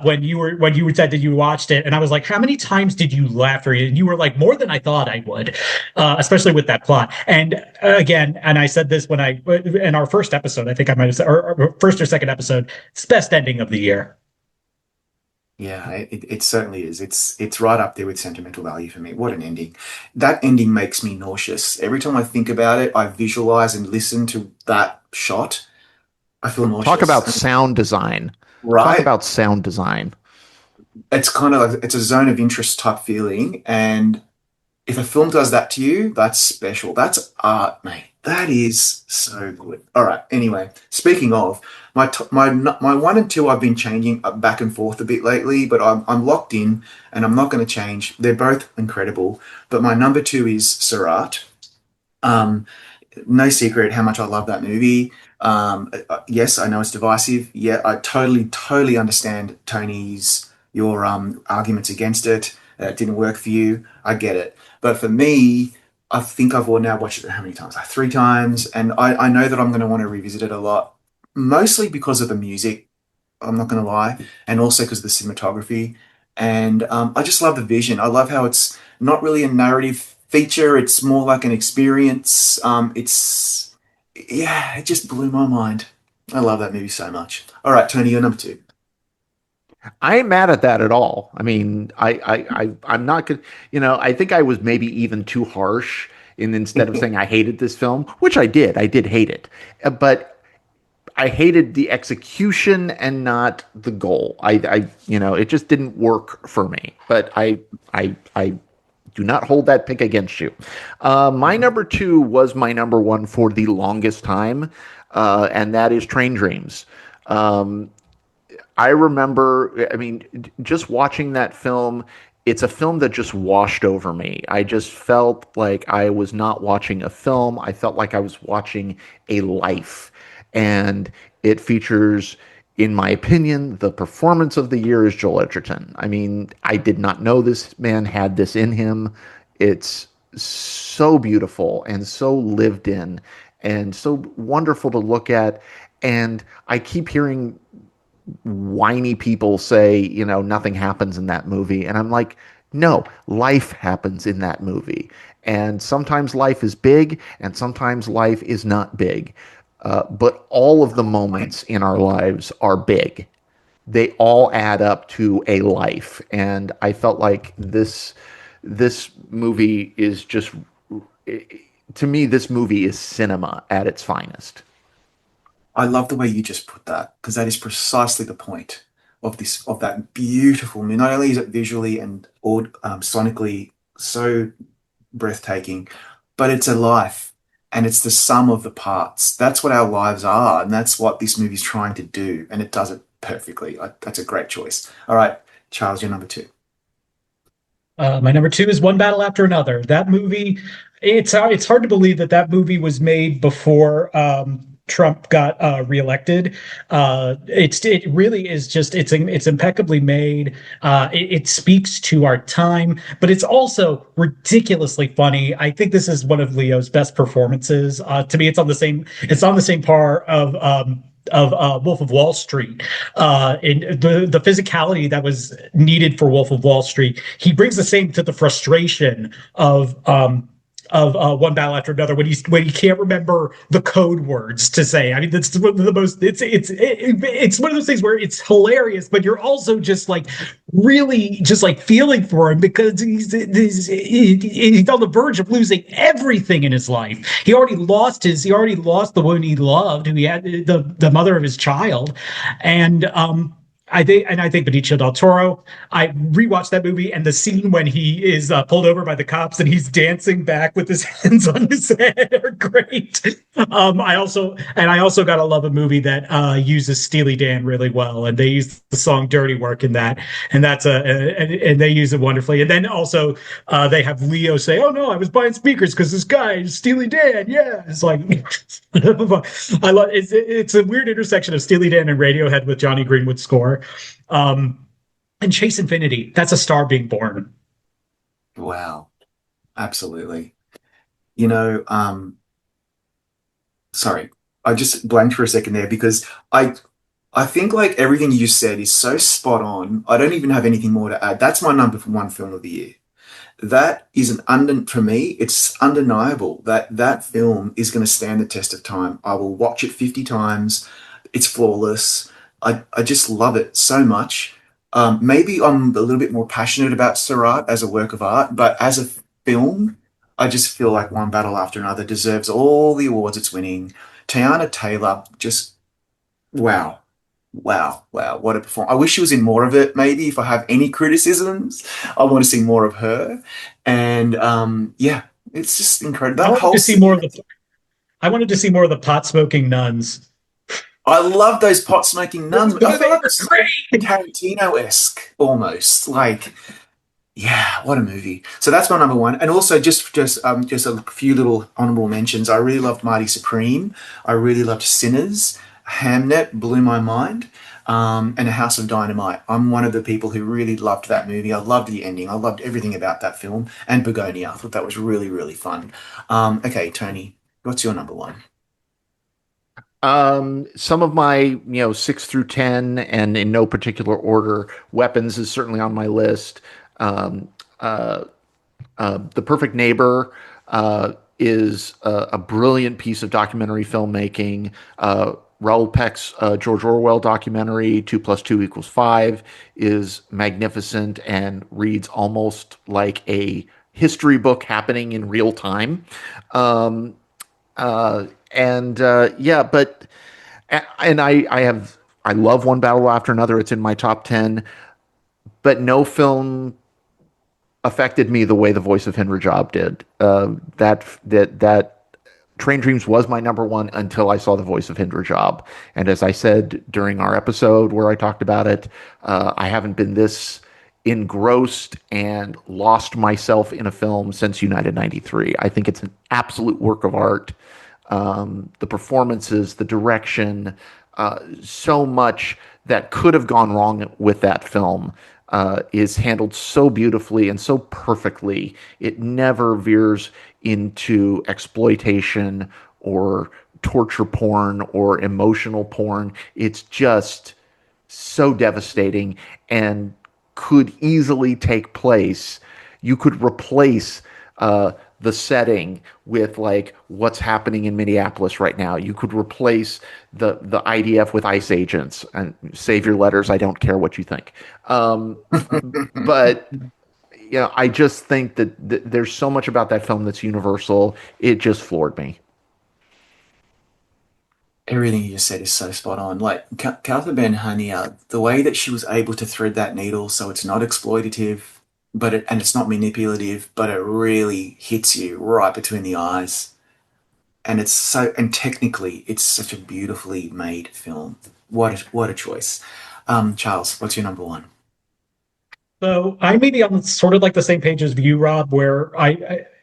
when you said that you watched it, and I was like, "How many times did you laugh?" And you were like, "More than I thought I would," especially with that plot. And again, and I said this when I in our first episode, I think I might have said, or first or second episode, it's the best ending of the year. Yeah, it certainly is. It's right up there with sentimental value for me. What an ending. That ending makes me nauseous. Every time I think about it, I visualize and listen to that shot. I feel Talk nauseous. about sound design. Talk Right? about sound design. It's kind of like it's a zone of interest type feeling. And if a film does that to you, that's special. That's art, mate. That is so good. All right. Anyway, speaking of my one and two, I've been changing back and forth a bit lately, but I'm locked in, and I'm not going to change. They're both incredible, but my number two is Surat. Um, no secret how much I love that movie. Yes, I know it's divisive. Yeah, I totally understand your arguments against it. It didn't work for you. I get it. But for me, I think I've all now watched it how many times? Like three times, and I know that I'm going to want to revisit it a lot, mostly because of the music. I'm not going to lie, and also because of the cinematography. And I just love the vision. I love how it's not really a narrative feature. It's more like an experience. Yeah, it just blew my mind. I love that movie so much. All right, Tony, you're number two. I ain't mad at that at all. I mean, I'm not gonna, I think I was maybe even too harsh in instead of saying I hated this film, which I did hate it. But I hated the execution and not the goal. It just didn't work for me. But I do not hold that pick against you. My number two was my number one for the longest time, and that is Train Dreams. Um, I remember, I mean, just watching that film, it's a film that just washed over me. I just felt like I was not watching a film. I felt like I was watching a life. And it features, in my opinion, the performance of the year is Joel Edgerton. I mean, I did not know this man had this in him. It's so beautiful and so lived in and so wonderful to look at. And I keep hearing whiny people say, nothing happens in that movie. And I'm like, no, life happens in that movie. And sometimes life is big and sometimes life is not big. But all of the moments in our lives are big. They all add up to a life. And I felt like this movie is just, to me, this movie is cinema at its finest. I love the way you just put that because that is precisely the point of this of that beautiful movie. Not only is it visually and sonically so breathtaking, but it's a life and it's the sum of the parts. That's what our lives are, and that's what this movie's trying to do, and it does it perfectly. That's a great choice. All right, Charles, you're number two. My number two is One Battle After Another. That movie, it's hard to believe that that movie was made before Trump got reelected. It really is just it's impeccably made. It speaks to our time, but it's also ridiculously funny. I think this is one of Leo's best performances. To me, it's on the same par of Wolf of Wall Street, and the physicality that was needed for Wolf of Wall Street. He brings the same to the frustration of One Battle After Another when he can't remember the code words to say. I mean, that's one of the most. It's one of those things where it's hilarious, but you're also just like really just like feeling for him because he's on the verge of losing everything in his life. He already lost the woman he loved, who he had the mother of his child, and I think Benicio del Toro. I rewatched that movie and the scene when he is pulled over by the cops and he's dancing back with his hands on his head are great. I also gotta love a movie that uses Steely Dan really well, and they use the song "Dirty Work" in that, and and they use it wonderfully. And then also they have Leo say, "Oh no, I was buying speakers because this guy is Steely Dan." Yeah, it's like I love it's a weird intersection of Steely Dan and Radiohead with Johnny Greenwood's score. Um, and Chase Infinity, that's a star being born. Wow, absolutely. You know, sorry, I just blanked for a second there because I think like everything you said is so spot on. I don't even have anything more to add. That's my number one film of the year. That is an under for me. It's undeniable that that film is going to stand the test of time. I will watch it 50 times. It's flawless. I just love it so much. Maybe I'm a little bit more passionate about Surat as a work of art, but as a film, I just feel like One Battle After Another deserves all the awards it's winning. Tiana Taylor, just wow. Wow, wow, what a performance. I wish she was in more of it, maybe if I have any criticisms. I want to see more of her. And yeah, it's just incredible. I That wanted whole to see more of scene. the I wanted to see more of the pot smoking nuns. I love those pot smoking nuns. I They feel like were it's so great. Tarantino-esque almost. Like, yeah, what a movie. So that's my number one. And also just a few little honorable mentions. I really loved Marty Supreme. I really loved Sinners. Hamnet blew my mind. And A House of Dynamite. I'm one of the people who really loved that movie. I loved the ending. I loved everything about that film. And Begonia. I thought that was really, really fun. Okay, Tony, what's your number one? Some of my, 6 through 10, and in no particular order, weapons is certainly on my list. Um, uh, The Perfect Neighbor is a brilliant piece of documentary filmmaking. Raoul Peck's George Orwell documentary, 2+2=5, is magnificent and reads almost like a history book happening in real time. Um, yeah, but and I love One Battle After Another. It's in my top 10, but no film affected me the way The Voice of Henry Job did. That Train Dreams was my number one until I saw The Voice of Henry Job. And as I said during our episode where I talked about it, I haven't been this engrossed and lost myself in a film since United 93. I think it's an absolute work of art. The performances, the direction, so much that could have gone wrong with that film is handled so beautifully and so perfectly. It never veers into exploitation or torture porn or emotional porn. It's just so devastating and could easily take place. You could replace the setting with like what's happening in Minneapolis right now. You could replace the IDF with ICE agents and save your letters. I don't care what you think. But I just think that there's so much about that film that's universal. It just floored me. Everything you just said is so spot on. Like Katha Ben Hania, the way that she was able to thread that needle so it's not exploitative, and it's not manipulative, but it really hits you right between the eyes. And technically, it's such a beautifully made film. What a choice. Charles, what's your number one? So I may be on sort of like the same page as you, Rob, where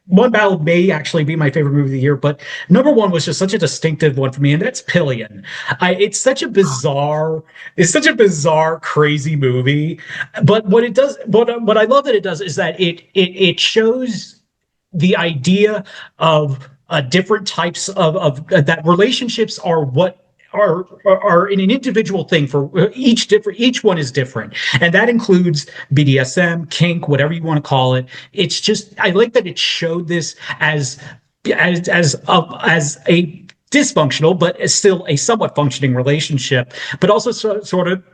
One Battle may actually be my favorite movie of the year, but number one was just such a distinctive one for me, and that's Pillion. It's such a bizarre, crazy movie. But what I love that it does is that it shows the idea of different types of that relationships are what are in an individual thing for each one is different, and that includes BDSM, kink, whatever you want to call it. It's just I like that it showed this as a dysfunctional but as still a somewhat functioning relationship, but also sort of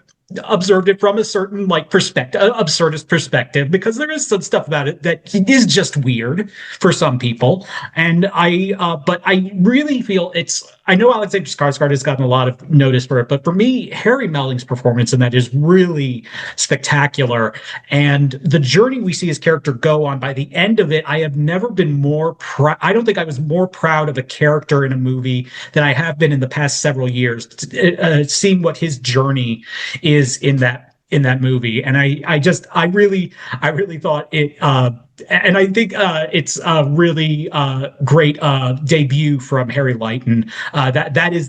observed it from a certain like perspective, absurdist perspective, because there is some stuff about it that is just weird for some people. But I really feel I know Alexander Skarsgård has gotten a lot of notice for it, but for me, Harry Melling's performance in that is really spectacular. And the journey we see his character go on by the end of it, I have never been more proud. I don't think I was more proud of a character in a movie than I have been in the past several years, seeing what his journey is in that movie. And I really thought it and I think it's a really great debut from Harry Lighton.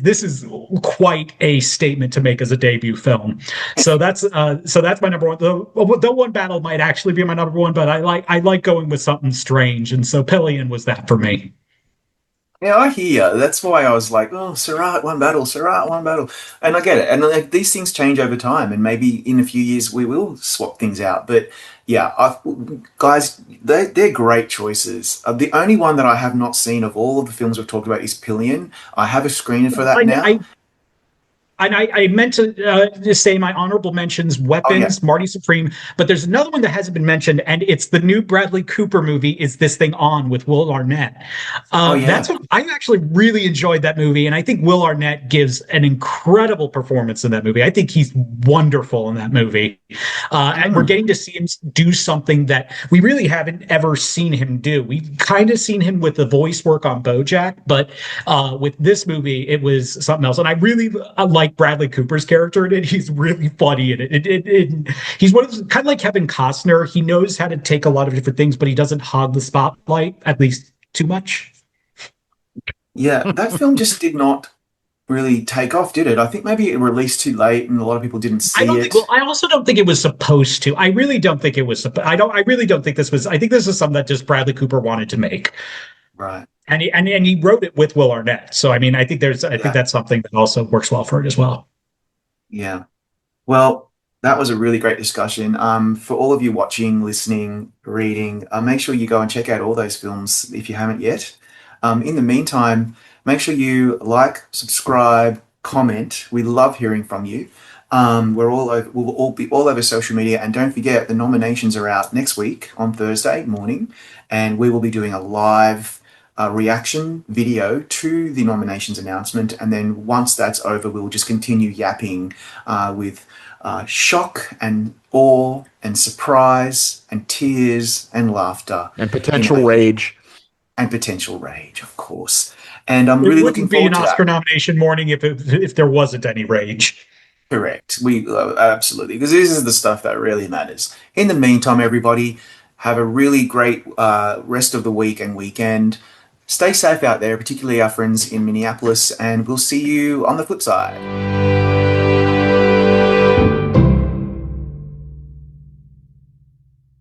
This is quite a statement to make as a debut film. So that's my number one. The One Battle might actually be my number one, but I like going with something strange, and so Pillion was that for me. Yeah, I hear you. That's why I was like, oh, Surratt, one battle, Surratt, one battle. And I get it. And like these things change over time, and maybe in a few years we will swap things out. But yeah, guys, they're great choices. The only one that I have not seen of all of the films we've talked about is Pillion. I have a screener for that I now. I meant to just say my honorable mentions: Oh yeah. Weapons, Marty Supreme. But there's another one that hasn't been mentioned, and it's the new Bradley Cooper movie. Is This Thing On with Will Arnett? Oh That's yeah. what I actually really enjoyed that movie, and I think Will Arnett gives an incredible performance in that movie. I think he's wonderful in that movie, and we're Mm. getting to see him do something that we really haven't ever seen him do. We've kind of seen him with the voice work on BoJack, but with this movie, it was something else. And I really like Bradley Cooper's character in it. He's really funny in it. He's one of those, kind of like Kevin Costner. He knows how to take a lot of different things, but he doesn't hog the spotlight, at least too much. Yeah, that film just did not really take off, did it? I think maybe it released too late and a lot of people didn't I see don't think. Well, it. I also don't think it was supposed to. I really don't think it was. I don't. I really don't think this was. I think this is something that just Bradley Cooper wanted to make, Right. and he wrote it with Will Arnett. So I mean, I think Yeah. that's something that also works well for it as well. Yeah. Well, that was a really great discussion. For all of you watching, listening, reading, make sure you go and check out all those films if you haven't yet. In the meantime, make sure you like, subscribe, comment. We love hearing from you. We'll all be all over social media, and don't forget the nominations are out next week on Thursday morning, and we will be doing a live reaction video to the nominations announcement. And then once that's over, we'll just continue yapping with shock and awe and surprise and tears and laughter, And you know, potential rage. and potential rage, of course. And I'm It really looking wouldn't be an forward to Oscar that. nomination morning if there wasn't any rage. Correct. We absolutely, because this is the stuff that really matters. In the meantime, everybody, have a really great rest of the week and weekend. Stay safe out there, particularly our friends in Minneapolis, and we'll see you on the flip side.